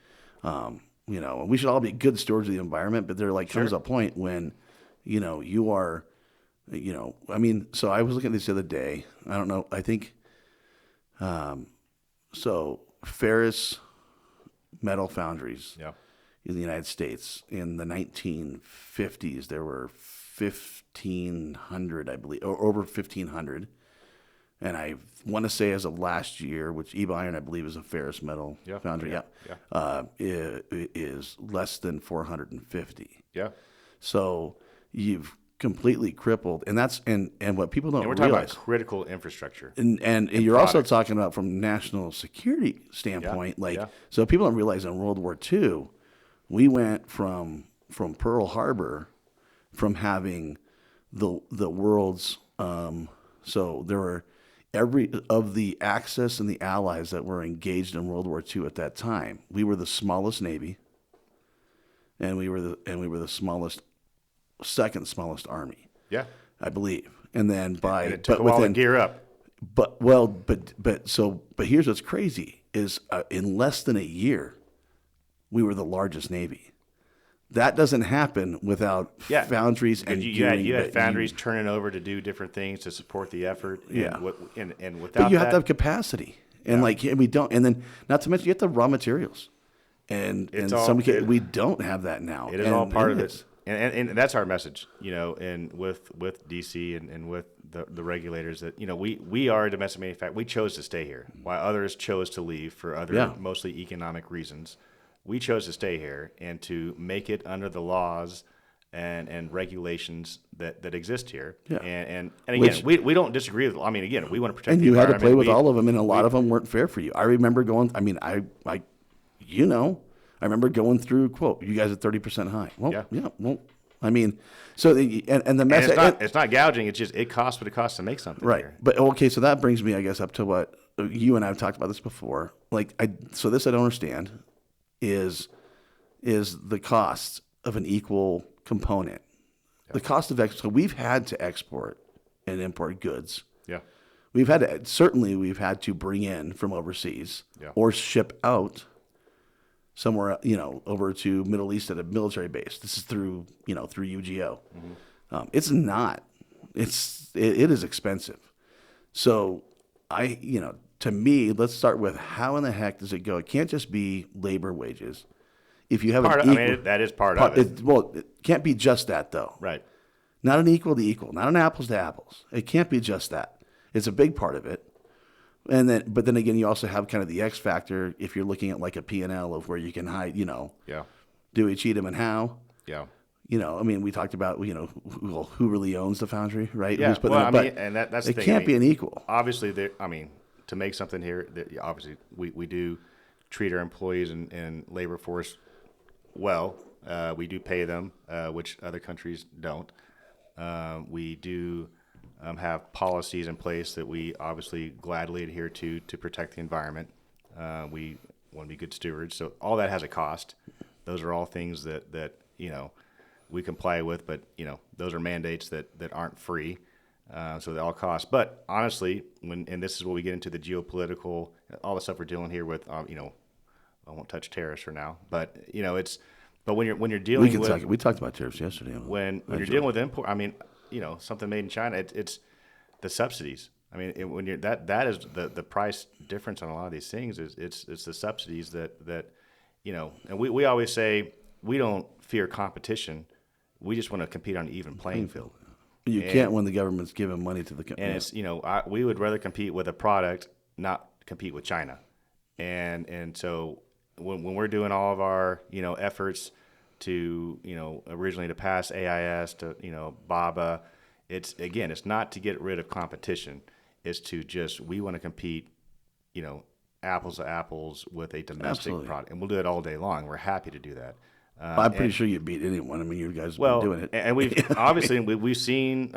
we should all be good stewards of the environment, but there comes a point when, you are, I mean, so I was looking at this the other day. I don't know, I think, so ferrous metal foundries. Yeah. In the United States, in the 1950s, there were 1,500, I believe, or over 1,500. And I want to say as of last year, which EBAA Iron, I believe, is a ferrous metal foundry, is less than 450. Yeah. So you've completely crippled, and that's and what people don't we're realize. Talking about critical infrastructure, and you're also talking about from national security standpoint, so people don't realize in World War II. We went from Pearl Harbor, from having the world's so there were every of the Axis and the Allies that were engaged in World War II at that time, we were the smallest Navy, and we were the smallest, second smallest Army, Yeah. I believe. And then And it took a while to gear up. But here's what's crazy is in less than a year, we were the largest Navy. That doesn't happen without foundries and you had foundries turning over to do different things to support the effort. Yeah. And without But you have that, to have capacity, and and we don't. And then not to mention you have the raw materials, and we don't have that now. It is all part of it. And that's our message, and with DC and with the regulators that, we are a domestic manufacturer. We chose to stay here while others chose to leave for other mostly economic reasons. We chose to stay here and to make it under the laws and regulations that exist here. Yeah. And again, we don't disagree with. I mean, again, we want to protect. And the you had to environment. play with all of them, and a lot of them weren't fair for you. I remember going. I mean, I remember going through quote. You guys are 30% high. Well, yeah. Well, I mean, so and the message. It's not gouging. It's just it costs what it costs to make something. Right. Here. But okay, so that brings me, I guess, up to what you and I have talked about this before. So this I don't understand. Is the cost of an equal component. The cost of so we've had to export and import goods. Yeah. We've had to bring in from overseas or ship out somewhere, over to Middle East at a military base. This is through UGO. Mm-hmm. It is expensive. So to me, let's start with how in the heck does it go? It can't just be labor wages. If you have that is part of it. It can't be just that though. Right. Not an equal to equal, not an apples to apples. It can't be just that. It's a big part of it. But then again, you also have kind of the X factor if you're looking at like a P&L of where you can hide, do we cheat them and how? Yeah. I mean, we talked about, who really owns the foundry, right? Yeah. And that's the thing. It can't be an equal. Obviously, to make something here, obviously we do treat our employees and labor force well. We do pay them, which other countries don't. We do have policies in place that we obviously gladly adhere to protect the environment. We want to be good stewards. So all that has a cost. Those are all things that we comply with, but those are mandates that aren't free. So they all cost. But honestly, and this is where we get into the geopolitical, all the stuff we're dealing here with, I won't touch tariffs for now, but but when you're dealing we talked about tariffs yesterday. When you're dealing with import, something made in China, it's the subsidies. I mean, when you're that is the price difference on a lot of these things is it's the subsidies that and we always say we don't fear competition. We just want to compete on an even playing field. You can't when the government's giving money to the and it's we would rather compete with a product, not compete with China, and so when we're doing all of our efforts to originally to pass AIS to BABA, it's not to get rid of competition. It's to just we want to compete, apples to apples with a domestic product, and we'll do it all day long. We're happy to do that. I'm pretty sure you beat anyone. I mean, you guys have been doing it. And we've obviously we've seen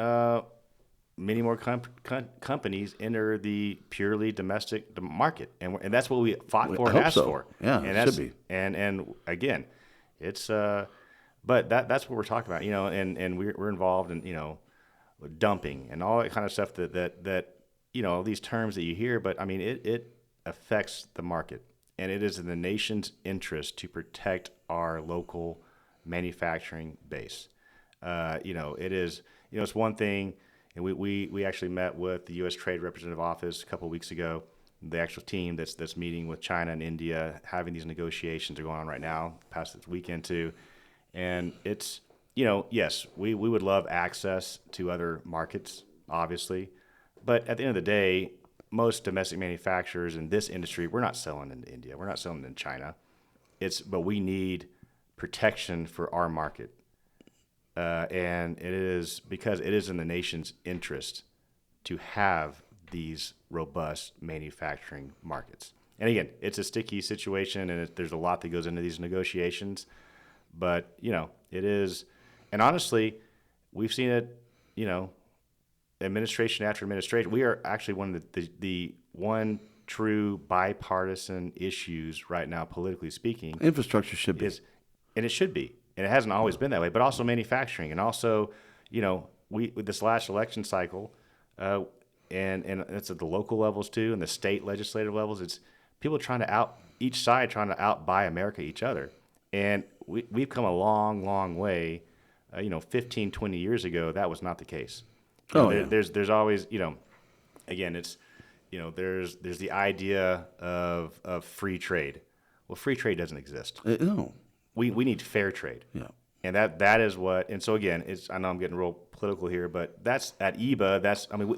many more companies enter the purely domestic market, and that's what we fought for and asked for. Yeah, and it should be. And again, it's but that's what we're talking about, and we're involved in dumping and all that kind of stuff that these terms that you hear, but I mean it affects the market. And it is in the nation's interest to protect our local manufacturing base. It is, it's one thing, and we actually met with the U.S. Trade Representative Office a couple of weeks ago. The actual team that's meeting with China and India, having these negotiations are going on right now, past this weekend too. And it's, yes, we would love access to other markets, obviously. But at the end of the day, most domestic manufacturers in this industry, we're not selling into India. We're not selling in China. But we need protection for our market. And it is because it is in the nation's interest to have these robust manufacturing markets. And again, it's a sticky situation, and there's a lot that goes into these negotiations. But, it is, and honestly, we've seen it, administration after administration, we are actually one of the one true bipartisan issues right now, politically speaking. Infrastructure should be. And it should be. And it hasn't always been that way, but also manufacturing. And also, with this last election cycle, and it's at the local levels too, and the state legislative levels, it's people each side trying to out-buy America each other. And we've come a long, long way. 15, 20 years ago, that was not the case. There's always, again, it's, there's the idea of free trade. Well, free trade doesn't exist. No. We need fair trade. Yeah. And that is what, and so again, I know I'm getting real political here, but that's at EBAA,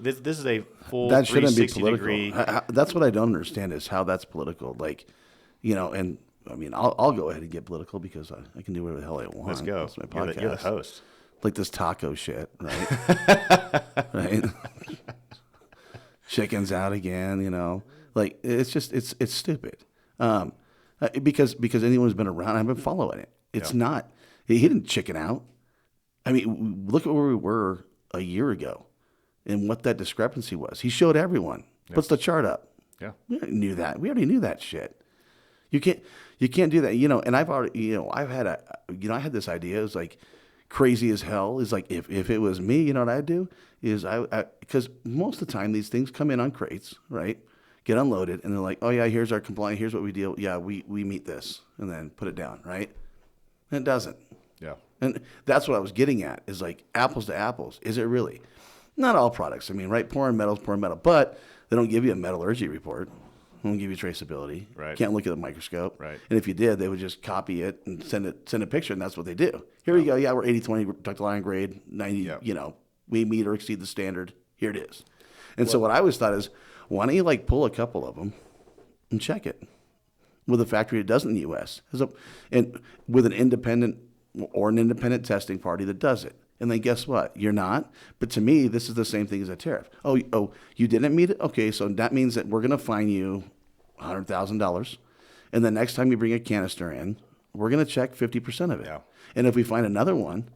this is a full that shouldn't be 360 political. degree. That's what I don't understand is how that's political. Like, and I'll go ahead and get political because I can do whatever the hell I want. Let's go. That's my podcast. You're the host. Like this taco shit, right? Right? Chicken's out again, Like it's just it's stupid. Because anyone who's been around, I've been following it. It's not. He didn't chicken out. I mean, look at where we were a year ago, and what that discrepancy was. He showed everyone. Puts the chart up. Yeah, we already knew that shit. You can't do that. And I've already, I've had I had this idea. It was like crazy as hell. Is like if it was me, you know what I'd do is because most of the time these things come in on crates, right? Get unloaded, and they're like, oh yeah, here's our compliance, here's what we deal. Yeah, we meet this, and then put it down, right? And it doesn't. Yeah. And that's what I was getting at is like apples to apples. Is it really? Not all products. I mean, right? Pouring metal, but they don't give you a metallurgy report. They don't give you traceability. Right. Can't look at the microscope. Right. And if you did, they would just copy it and send a picture, and that's what they do. Here you go. Yeah, we're 80-20 ductile iron grade, 90. We meet or exceed the standard. Here it is. And so what I always thought is, why don't you pull a couple of them and check it with a factory that does it in the U.S. and with an independent testing party that does it. And then guess what? You're not. But to me, this is the same thing as a tariff. Oh, you didn't meet it? Okay, so that means that we're going to fine you $100,000. And the next time you bring a canister in, we're going to check 50% of it. Yeah. And if we find another one,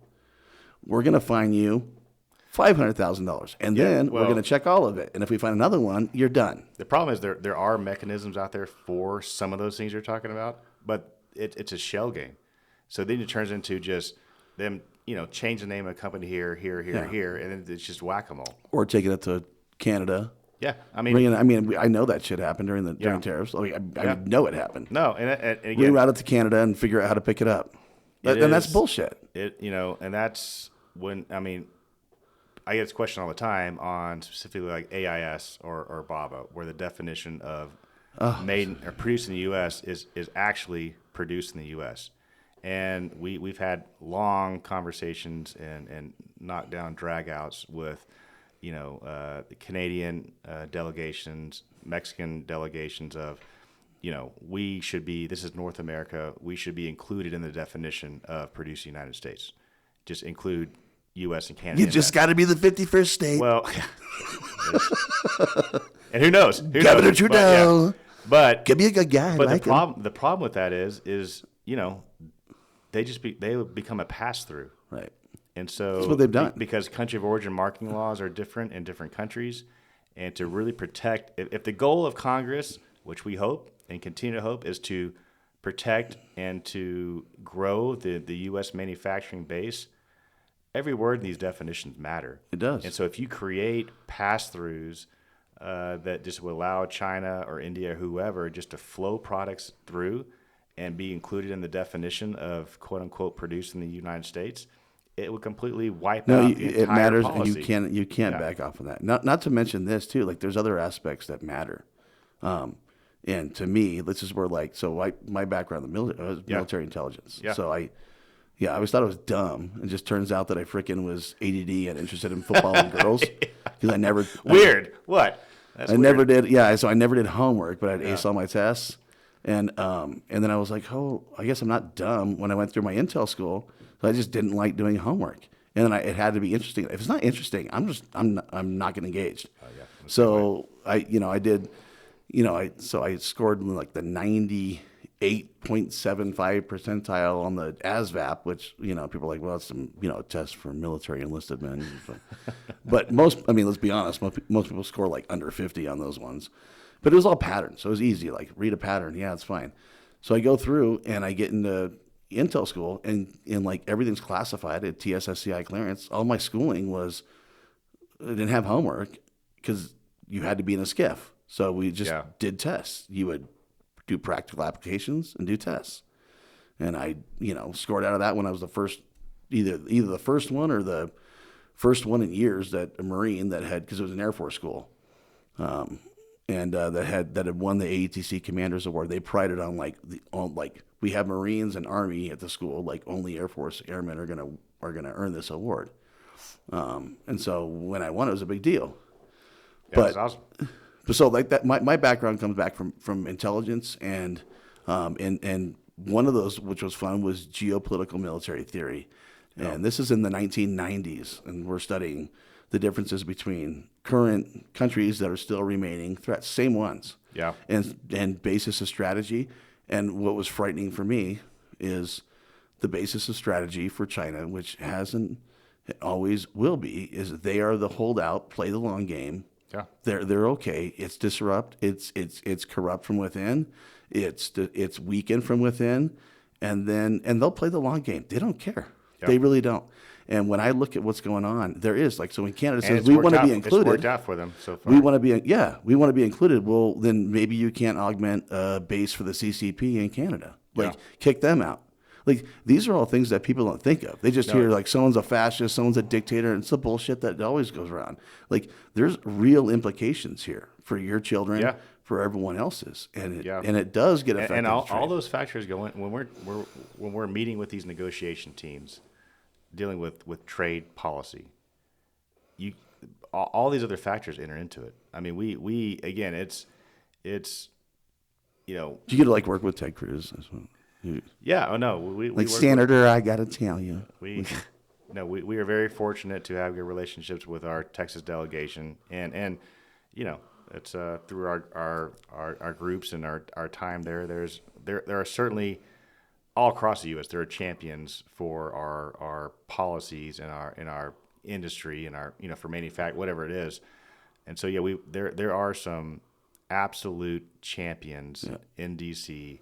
we're going to fine you $500,000. And then we're going to check all of it. And if we find another one, you're done. The problem is there are mechanisms out there for some of those things you're talking about, but it's a shell game. So then it turns into just them, change the name of a company here, and then it's just whack-a-mole. Or taking it to Canada. Yeah, I know that shit happened during tariffs. I know it happened. No, and again, reroute it to Canada and figure out how to pick it up. And that's bullshit. And that's when I get this question all the time on specifically like AIS or BABA, where the definition of made or produced in the U.S. is actually produced in the U.S. And we've had long conversations and knockdown dragouts with, the Canadian delegations, Mexican delegations of, this is North America, we should be included in the definition of produced in the United States. Just include U.S. and Canada. You just got to be the 51st state. Well, and who knows? Governor Trudeau. But could be a good guy. But the problem with that is they would become a pass through. Right. And so that's what they've done. Because country of origin marking laws are different in different countries, and to really protect, if the goal of Congress, which we hope and continue to hope, is to protect and to grow the U.S. manufacturing base, every word in these definitions matter. It does. And so if you create pass-throughs that just would allow China or India or whoever just to flow products through and be included in the definition of quote-unquote produced in the United States, it would completely wipe out the entire it matters, policy. And you can't back off of that. Not to mention this, too. There's other aspects that matter. And to me, this is where, my background in the military was military intelligence. Yeah. So I always thought it was dumb. It just turns out that I freaking was ADD and interested in football and girls. Because I never... Weird. What? That's I weird. never did... Yeah, so I never did homework, but I'd ace all my tests. And then I was like, I guess I'm not dumb when I went through my Intel school. So I just didn't like doing homework. And then it had to be interesting. If it's not interesting, I'm not getting engaged. So I did... I scored in the 8.75 percentile on the ASVAB, which, people are like, well, it's some, a test for military enlisted men. But let's be honest, most people score like under 50 on those ones. But it was all patterns, so it was easy. Like, read a pattern, yeah, it's fine. So I go through and I get into Intel school, and like everything's classified at TSSCI clearance. All my schooling was, I didn't have homework because you had to be in a skiff. So we just did tests. You would do practical applications and do tests. And I, scored out of that when I was the first, either the first one or the first one in years that a Marine that had, because it was an Air Force school, and that had won the AETC Commanders Award. They prided on we have Marines and Army at the school, like only Air Force airmen are gonna earn this award. And so when I won, it was a big deal. Yeah, that's awesome. But so like that, my background comes back from intelligence and one of those, which was fun, was geopolitical military theory. And this is in the 1990s, and we're studying the differences between current countries that are still remaining threats, same ones. Yeah. And basis of strategy. And what was frightening for me is the basis of strategy for China, which hasn't, it always will be, is they are the holdout, play the long game. Yeah. They're okay. It's disrupt. It's corrupt from within. It's weakened from within, and they'll play the long game. They don't care. Yeah. They really don't. And when I look at what's going on, there is so when Canada says we want to be included, it's worked out for them so far. We want to be included. Well, then maybe you can't augment a base for the CCP in Canada. Kick them out. Like, these are all things that people don't think of. They just hear like someone's a fascist, someone's a dictator, and it's the bullshit that always goes around. Like, there's real implications here for your children, for everyone else's, and it does get affected. And all those factors go in when we're meeting with these negotiation teams, dealing with trade policy. All these other factors enter into it. I mean, we again, it's Do you get to like work with Ted Cruz as well? Yeah. Oh no. We Senator, I gotta tell you. We are very fortunate to have good relationships with our Texas delegation, and it's through our groups and our time there. There are certainly all across the U.S. there are champions for our policies and our industry and our for manufacturing, whatever it is. And so there are some absolute champions in D.C.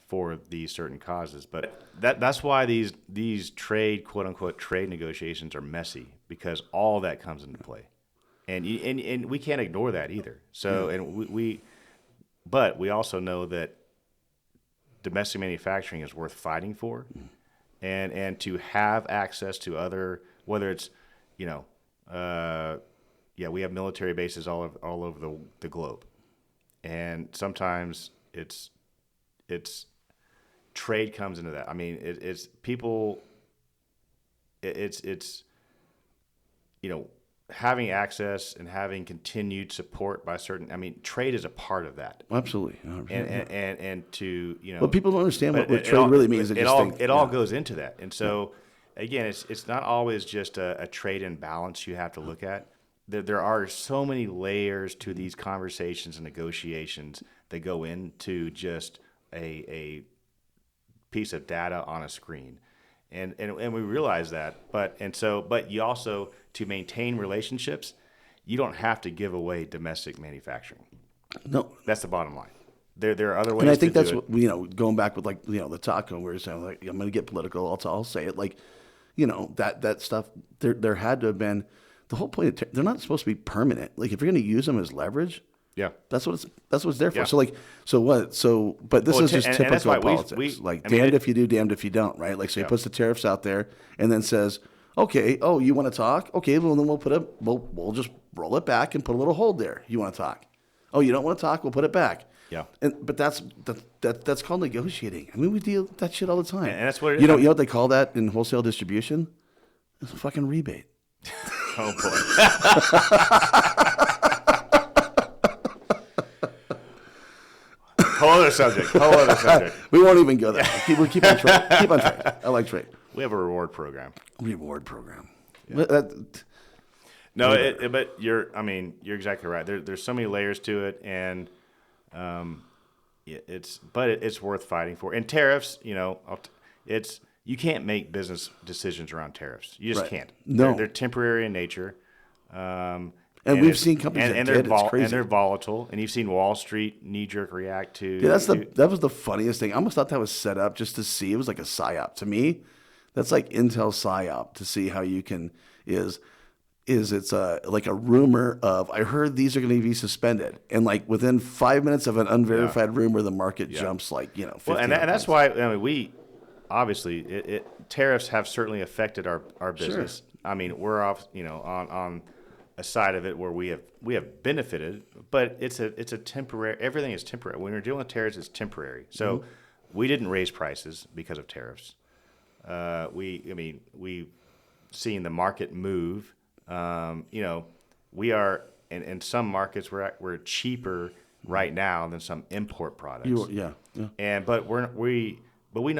For these certain causes, but that's why these trade, quote unquote, trade negotiations are messy, because all that comes into play, and we can't ignore that either. So but we also know that domestic manufacturing is worth fighting for, and to have access to other, whether it's we have military bases all over the globe, and sometimes it's trade comes into that. I mean, it's having access and having continued support by certain. I mean, trade is a part of that. Absolutely. And to But people don't understand what trade really means. It all goes into that. And so, again, it's not always just a trade imbalance you have to look at. There are so many layers to these conversations and negotiations that go into just a piece of data on a screen, and we realize that. But you also, to maintain relationships, you don't have to give away domestic manufacturing. No, that's the bottom line. There are other ways. And I think that's what going back with the taco, where you're saying I'm going to get political. I'll say it that stuff. There had to have been the whole point. They're not supposed to be permanent. Like, if you're going to use them as leverage. Yeah, that's what it's there for. Yeah. But this is just typical politics. Damned if you do, damned if you don't, right? Like, so he puts the tariffs out there and then says, okay, you want to talk? Okay, well then we'll just roll it back and put a little hold there. You want to talk? Oh, you don't want to talk? We'll put it back. Yeah. But that's called negotiating. I mean, we deal with that shit all the time. And that's what it is. You know what they call that in wholesale distribution? It's a fucking rebate. Oh boy. Whole other subject. We won't even go there. Keep on track. I like trade. We have a reward program. Yeah. But you're exactly right. There's so many layers to it, and it's worth fighting for. And tariffs, you can't make business decisions around tariffs. You just can't. No. They're temporary in nature. And we've seen companies that did. It's crazy. And they're volatile. And you've seen Wall Street knee-jerk react to. Yeah, that was the funniest thing. I almost thought that was set up just to see. It was like a psyop to me. That's like Intel psyop to see how you can it's like a rumor of I heard these are going to be suspended, and like within 5 minutes of an unverified rumor, the market jumps like 15 Well, and that's why we obviously tariffs have certainly affected our business. Sure. I mean, we're off on a side of it where we have benefited, but it's a temporary. Everything is temporary. When we're dealing with tariffs, it's temporary. So we didn't raise prices because of tariffs. We've seen the market move. We are in some markets we're cheaper right now than some import products. But we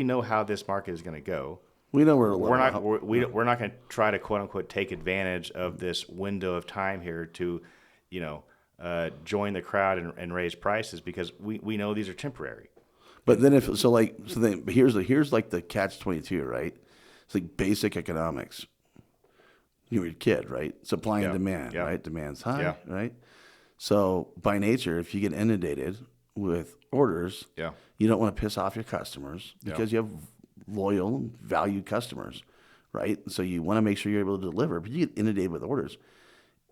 know how this market is going to go. We know where we're not going to try to quote unquote take advantage of this window of time here to, join the crowd and raise prices because we know these are temporary. But then here's like the catch-22, right? It's like basic economics. You were a kid, right? Supply and demand, right? Demand's high, right? So by nature, if you get inundated with orders, you don't want to piss off your customers because you have loyal, valued customers, right? So you want to make sure you're able to deliver, but you get inundated with orders.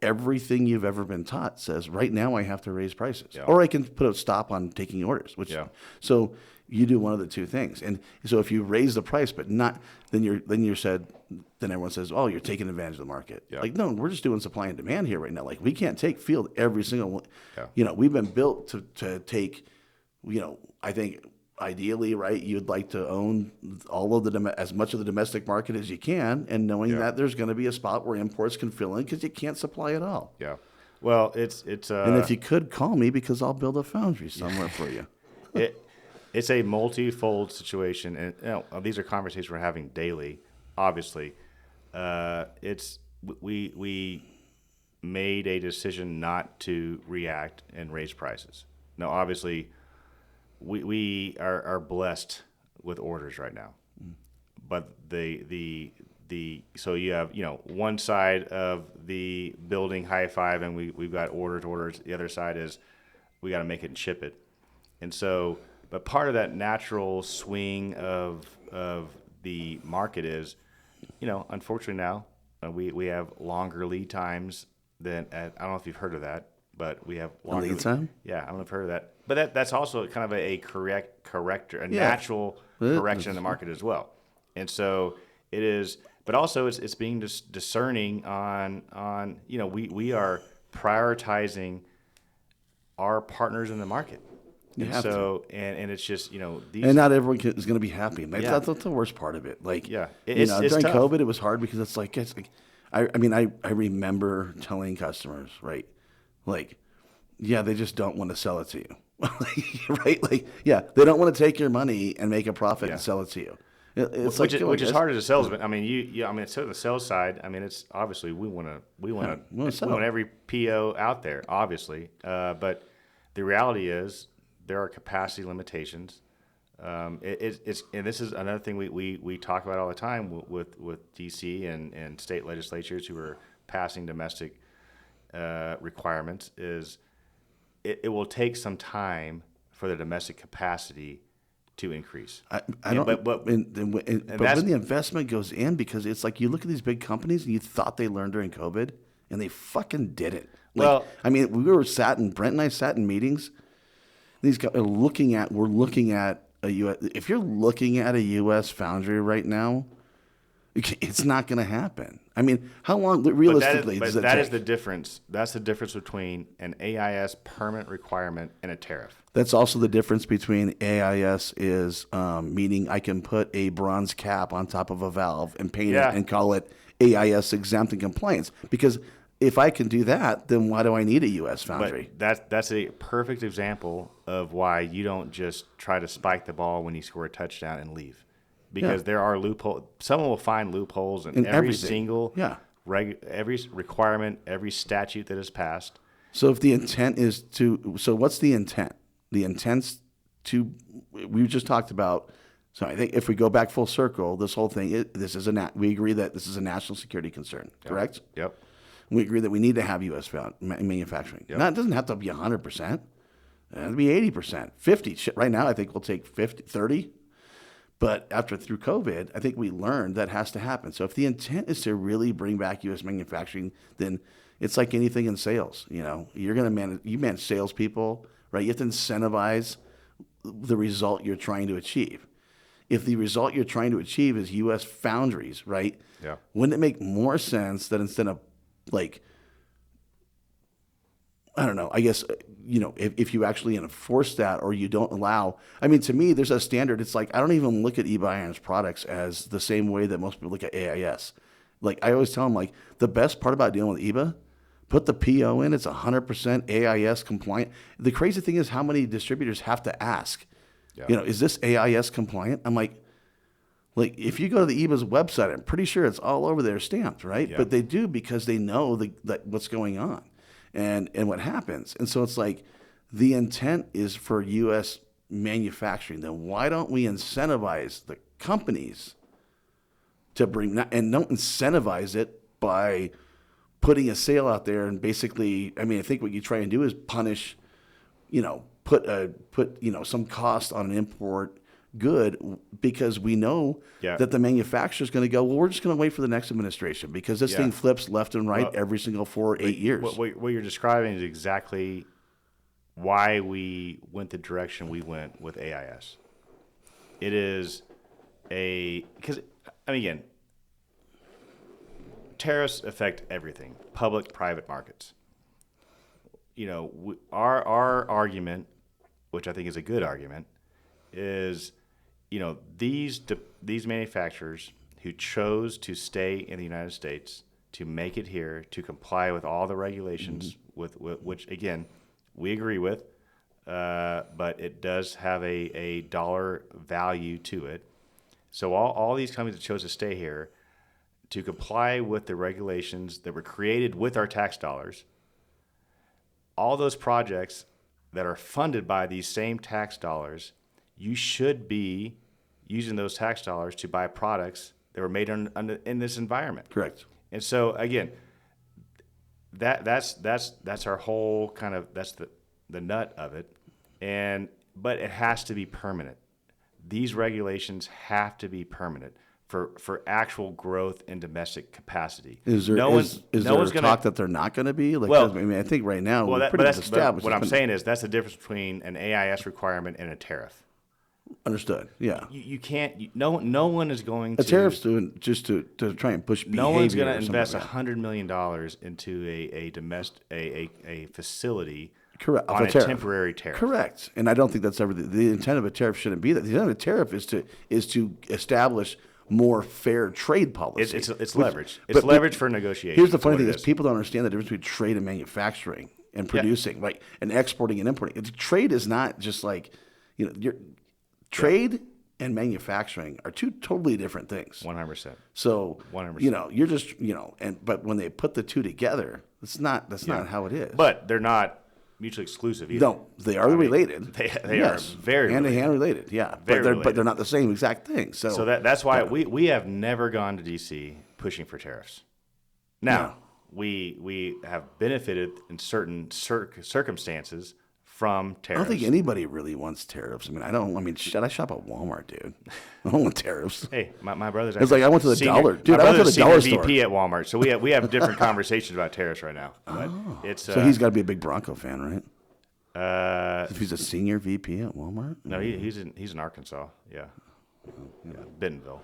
Everything you've ever been taught says, right now I have to raise prices, or I can put a stop on taking orders. So you do one of the two things, and so if you raise the price, but not, then everyone says, oh, you're taking advantage of the market. Like, no, we're just doing supply and demand here right now. Like, we can't take field every single one. We've been built to take, I think. Ideally, right, you'd like to own all of as much of the domestic market as you can, and knowing that there's going to be a spot where imports can fill in because you can't supply it all. Yeah, well, it's and if you could call me because I'll build a foundry somewhere for you. It's a multi-fold situation, and these are conversations we're having daily. Obviously, we made a decision not to react and raise prices. Now, obviously. We are blessed with orders right now, but so you have one side of the building high five and we've got orders. The other side is we got to make it and ship it, and so but part of that natural swing of the market is unfortunately now we have longer lead times than I don't know if you've heard of that, but we have longer lead time. Yeah, I don't know if you've heard of that. But that's also kind of a natural correction in the market as well. And so it is, but also it's being discerning on we are prioritizing our partners in the market. And it's just these, and not everyone is going to be happy. That's the worst part of it. Like it's during tough. COVID, it was hard because it's like I remember telling customers, right, like. Yeah, they just don't want to sell it to you, right? Like, they don't want to take your money and make a profit and sell it to you. Which is harder to sell. But I mean, it's on the sales side. I mean, it's obviously we want every PO out there, obviously. But the reality is there are capacity limitations. And this is another thing we talk about all the time with DC and state legislatures who are passing domestic requirements is. It will take some time for the domestic capacity to increase. But when the investment goes in, because it's like you look at these big companies and you thought they learned during COVID, and they fucking didn't. Brent and I sat in meetings. These guys are looking at a U.S. If you're looking at a U.S. foundry right now, it's not going to happen. I mean, how long realistically does that take? Is the difference. That's the difference between an AIS permanent requirement and a tariff. That's also the difference between AIS is meaning I can put a bronze cap on top of a valve and paint it and call it AIS exempt and compliance. Because if I can do that, then why do I need a U.S. foundry? But that's a perfect example of why you don't just try to spike the ball when you score a touchdown and leave. Because there are loopholes. Someone will find loopholes in every single every requirement, every statute that is passed. So if the intent is so what's the intent? the intents to, we just talked about, so I think if we go back full circle, this whole thing, we agree that this is a national security concern, correct? Yep. We agree that we need to have U.S. manufacturing. Now, it doesn't have to be 100%. It has to be 80%, 50. Right now, I think we'll take 50, 30. But through COVID, I think we learned that has to happen. So if the intent is to really bring back U.S. manufacturing, then it's like anything in sales. You're going to manage salespeople, right? You have to incentivize the result you're trying to achieve. If the result you're trying to achieve is U.S. foundries, right? Yeah. Wouldn't it make more sense that instead of I don't know, I guess, if you actually enforce that or you don't allow, to me, there's a standard. It's like, I don't even look at EBAA Iron's products as the same way that most people look at AIS. I always tell them, the best part about dealing with EBAA, put the PO in, it's 100% AIS compliant. The crazy thing is how many distributors have to ask, is this AIS compliant? I'm like, if you go to the EBA's website, I'm pretty sure it's all over there stamped, right? Yeah. But they do because they know that what's going on and what happens. And so it's like the intent is for U.S. manufacturing. Then why don't we incentivize the companies to bring, and don't incentivize it by putting a sale out there and basically, I think what you try and do is punish, put some cost on an import good, because we know that the manufacturer is going to go, well, we're just going to wait for the next administration because this thing flips left and right every single 4 or 8 years. What you're describing is exactly why we went the direction we went with AIS. It is because, again, tariffs affect everything, public, private markets. Our argument, which I think is a good argument, is these manufacturers who chose to stay in the United States, to make it here, to comply with all the regulations, with which, again, we agree with, but it does have a dollar value to it. So all these companies that chose to stay here to comply with the regulations that were created with our tax dollars, all those projects that are funded by these same tax dollars, you should be using those tax dollars to buy products that were made in this environment. Correct. And so again, that's our whole kind of, that's the nut of it. But it has to be permanent. These regulations have to be permanent for actual growth in domestic capacity. Is there talk that they're not going to be? I think right now we're pretty established. What I'm saying is that's the difference between an AIS requirement and a tariff. Understood. Yeah. You can't. No one is going to. A tariff's doing just to try and push behavior. No one's going to invest $100 million into a facility. Correct. On a temporary tariff. Correct. And I don't think that's ever the intent of a tariff. Shouldn't be that. The intent of a tariff is to establish more fair trade policy. It's leverage. It's leverage for negotiation. Here's the funny thing is people don't understand the difference between trade and manufacturing and producing, and exporting and importing. Trade is not just trade and manufacturing are two totally different things. 100%. So 100%. You're just but when they put the two together, that's not how it is. But they're not mutually exclusive either. No, they are related. They are very hand-to-hand related. Yeah, but they're not the same exact thing. So that's why we have never gone to D.C. pushing for tariffs. Now we have benefited in certain circumstances from tariffs. I don't think anybody really wants tariffs. Should I shop at Walmart, dude? I don't want tariffs. Hey, my brother's. It's like I went to the dollar. Dude, I went to the dollar store. VP at Walmart, so we have different conversations about tariffs right now. But so he's got to be a big Bronco fan, right? If he's a senior VP at Walmart. No, he's in Arkansas. Yeah, Bentonville.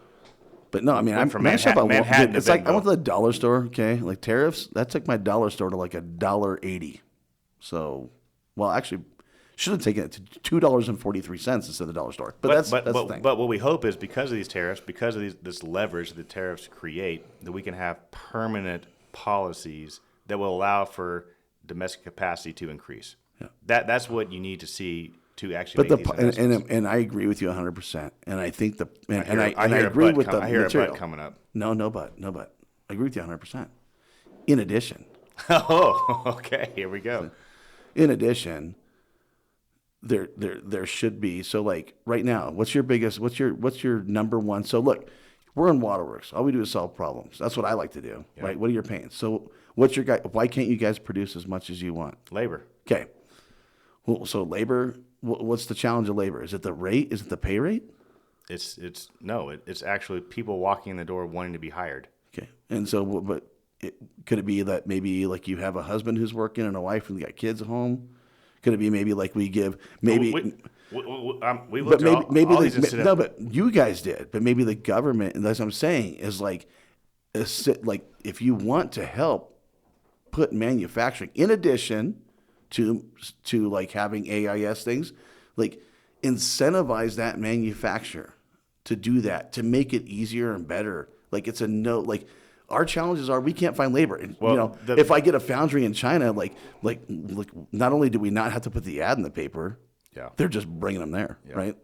But no, I'm from Manhattan. It's like I went to the dollar store. Okay, like tariffs. That took my dollar store to like $1.80. So. Well, actually, should have taken it to $2.43 instead of the dollar store. But that's the thing. But what we hope is because of these tariffs, because of this leverage that tariffs create, that we can have permanent policies that will allow for domestic capacity to increase. Yeah. That's what you need to see to actually make these investments. And I agree with you 100%. And I think I agree with the material. I hear a but coming up. No but. I agree with you 100%. In addition. Oh, okay. Here we go. In addition, there should be. So like right now, what's your number one? So look, we're in Waterworks. All we do is solve problems. That's what I like to do, right? What are your pains? So why can't you guys produce as much as you want? Labor. Okay. Well, so labor, what's the challenge of labor? Is it the rate? Is it the pay rate? It's actually people walking in the door wanting to be hired. Okay. And so, could it be that maybe like you have a husband who's working and a wife and you got kids at home? Could it be maybe like we give maybe? We looked at all these incidents. No, but you guys did. But maybe the government, and that's what I'm saying, is like if you want to help put manufacturing in addition to like having AIS things, like incentivize that manufacturer to do that, to make it easier and better. Like it's like our challenges are we can't find labor. And, well, if I get a foundry in China, like not only do we not have to put the ad in the paper, they're just bringing them there, right?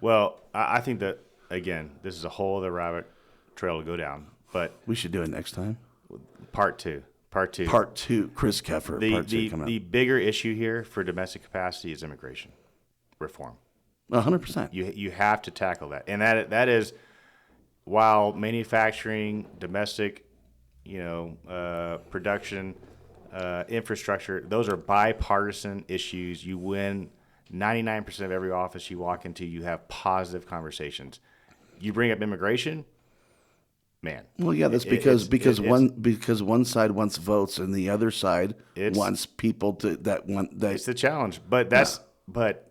Well, I think that again, this is a whole other rabbit trail to go down, but we should do it next time. Part two. Chris Keffer. The bigger issue here for domestic capacity is immigration reform. 100%. You have to tackle that, and that is while manufacturing, domestic, production, infrastructure. Those are bipartisan issues. You win 99% of every office you walk into. You have positive conversations. You bring up immigration. Man. Well, yeah, that's because one side wants votes and the other side wants people that. It's the challenge, but but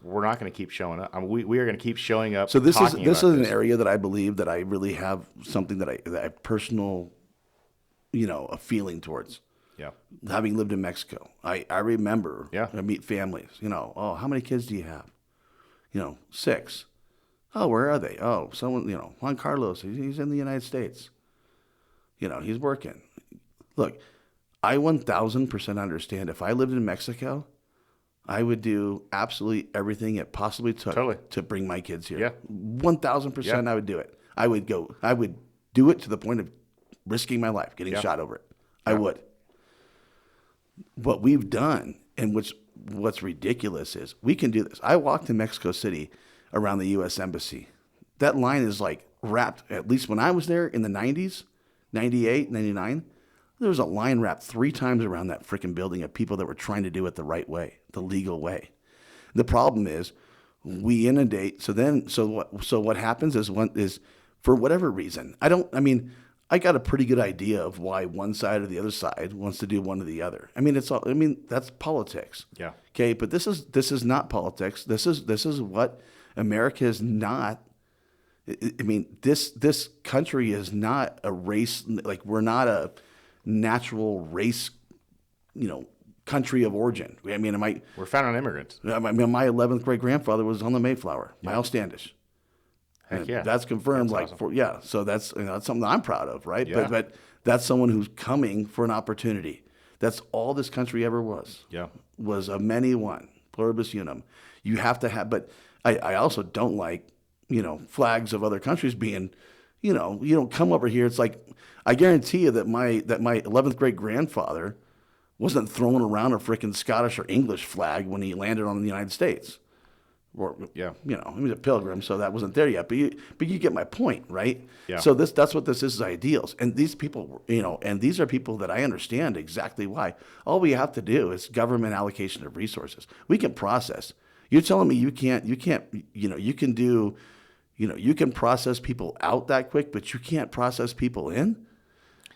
we're not going to keep showing up. I mean, we are going to keep showing up. So this is an area that I believe that I really have something that I personal, a feeling towards. Yeah. Having lived in Mexico, I remember. Yeah. I meet families. How many kids do you have? 6. Oh, where are they? Oh, someone, Juan Carlos, he's in the United States. He's working. Look, I 1,000% understand if I lived in Mexico, I would do absolutely everything it possibly took to bring my kids here. Yeah. 1,000% I would do it. I would do it to the point of risking my life, getting shot over it. I would. What we've done, and what's ridiculous is we can do this. I walked in Mexico City around the U.S. Embassy. That line is like wrapped, at least when I was there in the 90s, 98, 99, there was a line wrapped 3 times around that freaking building of people that were trying to do it the right way, the legal way. The problem is we inundate. So what happens is for whatever reason, I got a pretty good idea of why one side or the other side wants to do one or the other. That's politics. Yeah. Okay, but this is not politics. This is what America is not. This country is not a race. Like we're not a natural race, country of origin. We're founded on immigrants. My 11th great grandfather was on the Mayflower, Miles Standish. Heck yeah. That's confirmed. That's awesome. So that's something I'm proud of, right? Yeah. But that's someone who's coming for an opportunity. That's all this country ever was. Yeah. Was a many one, pluribus unum. You have to have, but I also don't like, flags of other countries being, you don't come over here. It's like, I guarantee you that my 11th great grandfather wasn't throwing around a freaking Scottish or English flag when he landed on the United States. Or, he was a pilgrim, so that wasn't there yet. But you get my point, right? Yeah. So that's what this is ideals. And these people, and these are people that I understand exactly why. All we have to do is government allocation of resources. We can process. You're telling me you can process people out that quick, but you can't process people in?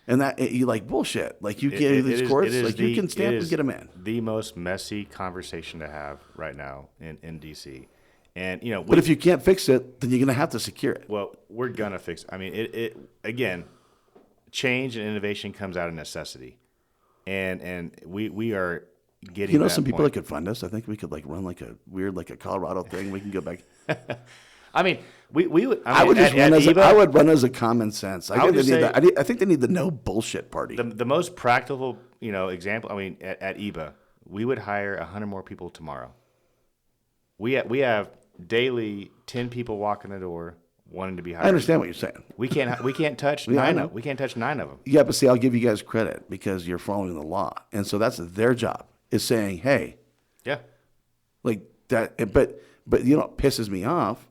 And that you like bullshit. Like you get these courts, you can stamp and get them in. The most messy conversation to have right now in DC, and but if you can't fix it, then you're gonna have to secure it. Well, we're gonna fix it. It again, change and innovation comes out of necessity, and we are getting. Some people that could fund us. I think we could run a weird a Colorado thing. We can go back. We would. I would run as a common sense. I think they need the no bullshit party. The most practical, example. At EBAA, we would hire 100 more people tomorrow. We have daily 10 people walking the door wanting to be hired. I understand what you're saying. We can't touch 9. We can't touch 9 of them. Yeah, but see, I'll give you guys credit because you're following the law, and so that's their job is saying, hey, yeah, But you know what pisses me off?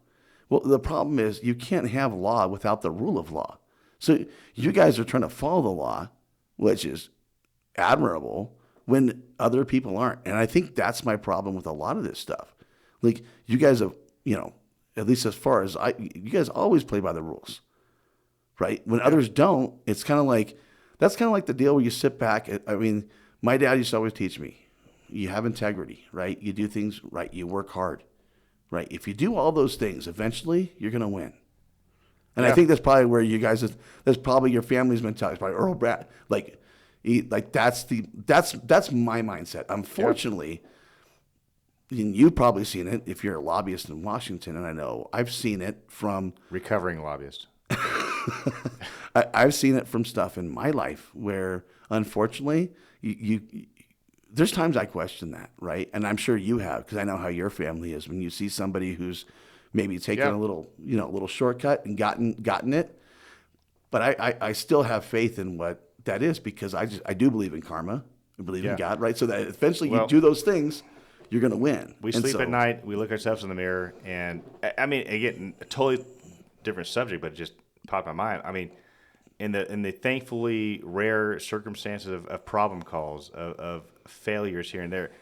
Well, the problem is you can't have law without the rule of law. So you guys are trying to follow the law, which is admirable, when other people aren't. And I think that's my problem with a lot of this stuff. Like, you guys have, you know, at least as far as you guys always play by the rules, right? When others don't, it's kind of like, that's kind of like the deal where you sit back. I mean, my dad used to always teach me, you have integrity, right? You do things right. You work hard, right? If you do all those things, eventually you're going to win. And I think that's probably where you guys, that's probably your family's mentality. It's probably Earl Bradley. That's my mindset. Unfortunately, and you've probably seen it if you're a lobbyist in Washington, and I know I've seen it from recovering lobbyist. I've seen it from stuff in my life where, unfortunately, you there's times I question that, right? And I'm sure you have, because I know how your family is. When you see somebody who's maybe taken a little shortcut and gotten it, but I still have faith in what that is, because I do believe in karma. I believe in God, right? So that eventually you do those things, you're going to win. We sleep at night. We look ourselves in the mirror, and I mean, again, a totally different subject, but it just popped in my mind. I mean, in the thankfully rare circumstances of problem calls, of failures here and there,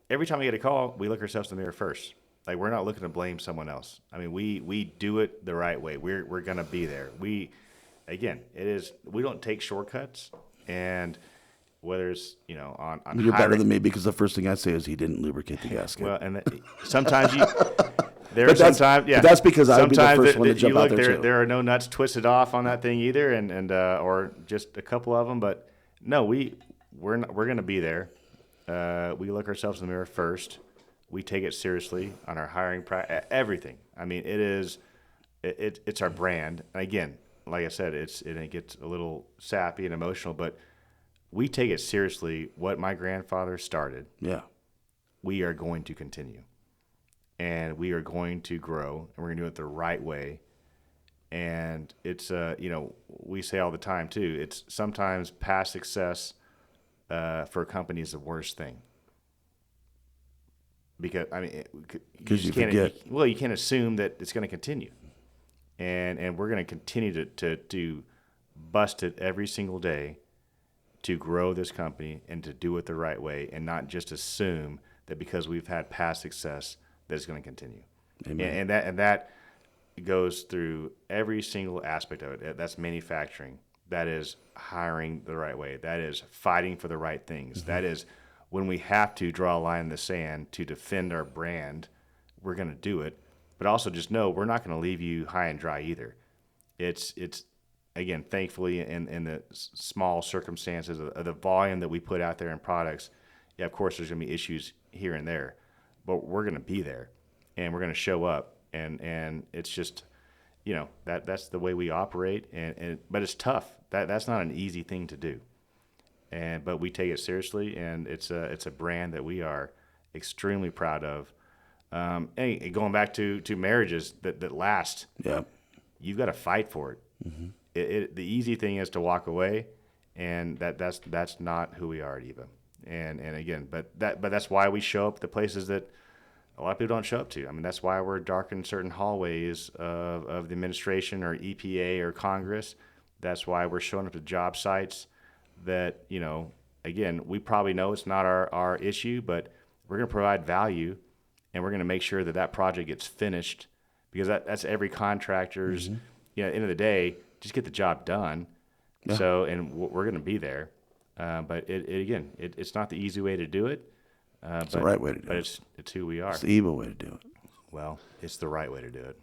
every time we get a call, we look ourselves in the mirror first. Like, we're not looking to blame someone else. I mean, we do it the right way. We're going to be there. We don't take shortcuts, and whether it's, you know, on you're better than me, because the first thing I say is he didn't lubricate the gasket. Well, and sometimes you But that's because I would be the first one to jump out there too. There are no nuts twisted off on that thing either, and or just a couple of them. But no, we're going to be there. We look ourselves in the mirror first. We take it seriously on our hiring, everything. I mean, it's our brand. And again, like I said, it gets a little sappy and emotional, but we take it seriously. What my grandfather started, we are going to continue, and we are going to grow, and we're going to do it the right way. And it's you know, we say all the time too, it's sometimes past success for a company is the worst thing. Because I mean, because you forget. Well, you can't assume that it's going to continue, and we're going to continue to bust it every single day to grow this company and to do it the right way, and not just assume that because we've had past success that it's going to continue. Amen. And that goes through every single aspect of it. That's manufacturing. That is hiring the right way. That is fighting for the right things. Mm-hmm. That is when we have to draw a line in the sand to defend our brand, we're going to do it. But also just know we're not going to leave you high and dry either. It's again, thankfully, in the small circumstances of the volume that we put out there in products, of course there's going to be issues here and there, but we're going to be there, and we're going to show up, and it's just, you know, that's the way we operate, but it's tough. That's not an easy thing to do. But we take it seriously, and it's a brand that we are extremely proud of. And going back to marriages that last, you've got to fight for it. Mm-hmm. The easy thing is to walk away, and that's not who we are at EBAA. And again, but that's why we show up the places that a lot of people don't show up to. I mean, that's why we're darkening certain hallways of the administration or EPA or Congress. That's why we're showing up to job sites that, you know, again, we probably know it's not our issue, but we're going to provide value, and we're going to make sure that project gets finished, because that's every contractor's, you know, at the end of the day, just get the job done. Yeah. So, and we're going to be there. But it's not the easy way to do it. It's the right way to do it. But it's who we are. It's the evil way to do it. Well, it's the right way to do it.